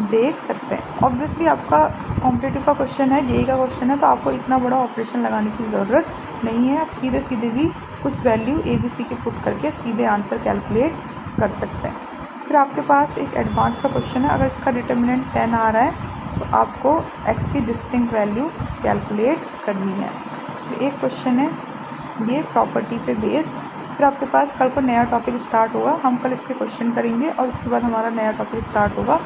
देख सकते हैं। ऑब्वियसली आपका कॉम्पिटिटिव का क्वेश्चन है, जेई का क्वेश्चन है, तो आपको इतना बड़ा ऑपरेशन लगाने की ज़रूरत नहीं है। आप सीधे सीधे भी कुछ वैल्यू ए बी सी के पुट करके सीधे आंसर कैलकुलेट कर सकते हैं। फिर आपके पास एक एडवांस का क्वेश्चन है, अगर इसका डिटर्मिनेंट 10 आ रहा है तो आपको x की डिस्टिंक्ट वैल्यू कैलकुलेट करनी है। फिर एक क्वेश्चन है ये प्रॉपर्टी पे बेस्ड। फिर आपके पास कल को नया टॉपिक स्टार्ट होगा, हम कल इसके क्वेश्चन करेंगे, और उसके बाद हमारा नया टॉपिक स्टार्ट होगा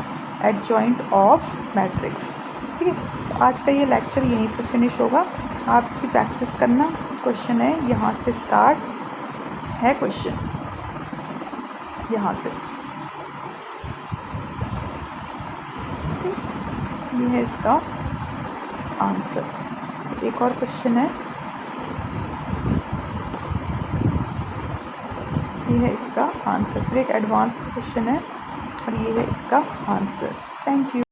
एडजॉइंट ऑफ मैट्रिक्स, ठीक है। तो आज का ये लेक्चर यहीं पे फिनिश होगा, आप इसकी प्रैक्टिस करना। क्वेश्चन है यहाँ से स्टार्ट है, क्वेश्चन यहाँ से, ठीक, ये है इसका आंसर। एक और क्वेश्चन है, ये है इसका आंसर। फिर एक एडवांस क्वेश्चन है, और ये है इसका आंसर। Thank you.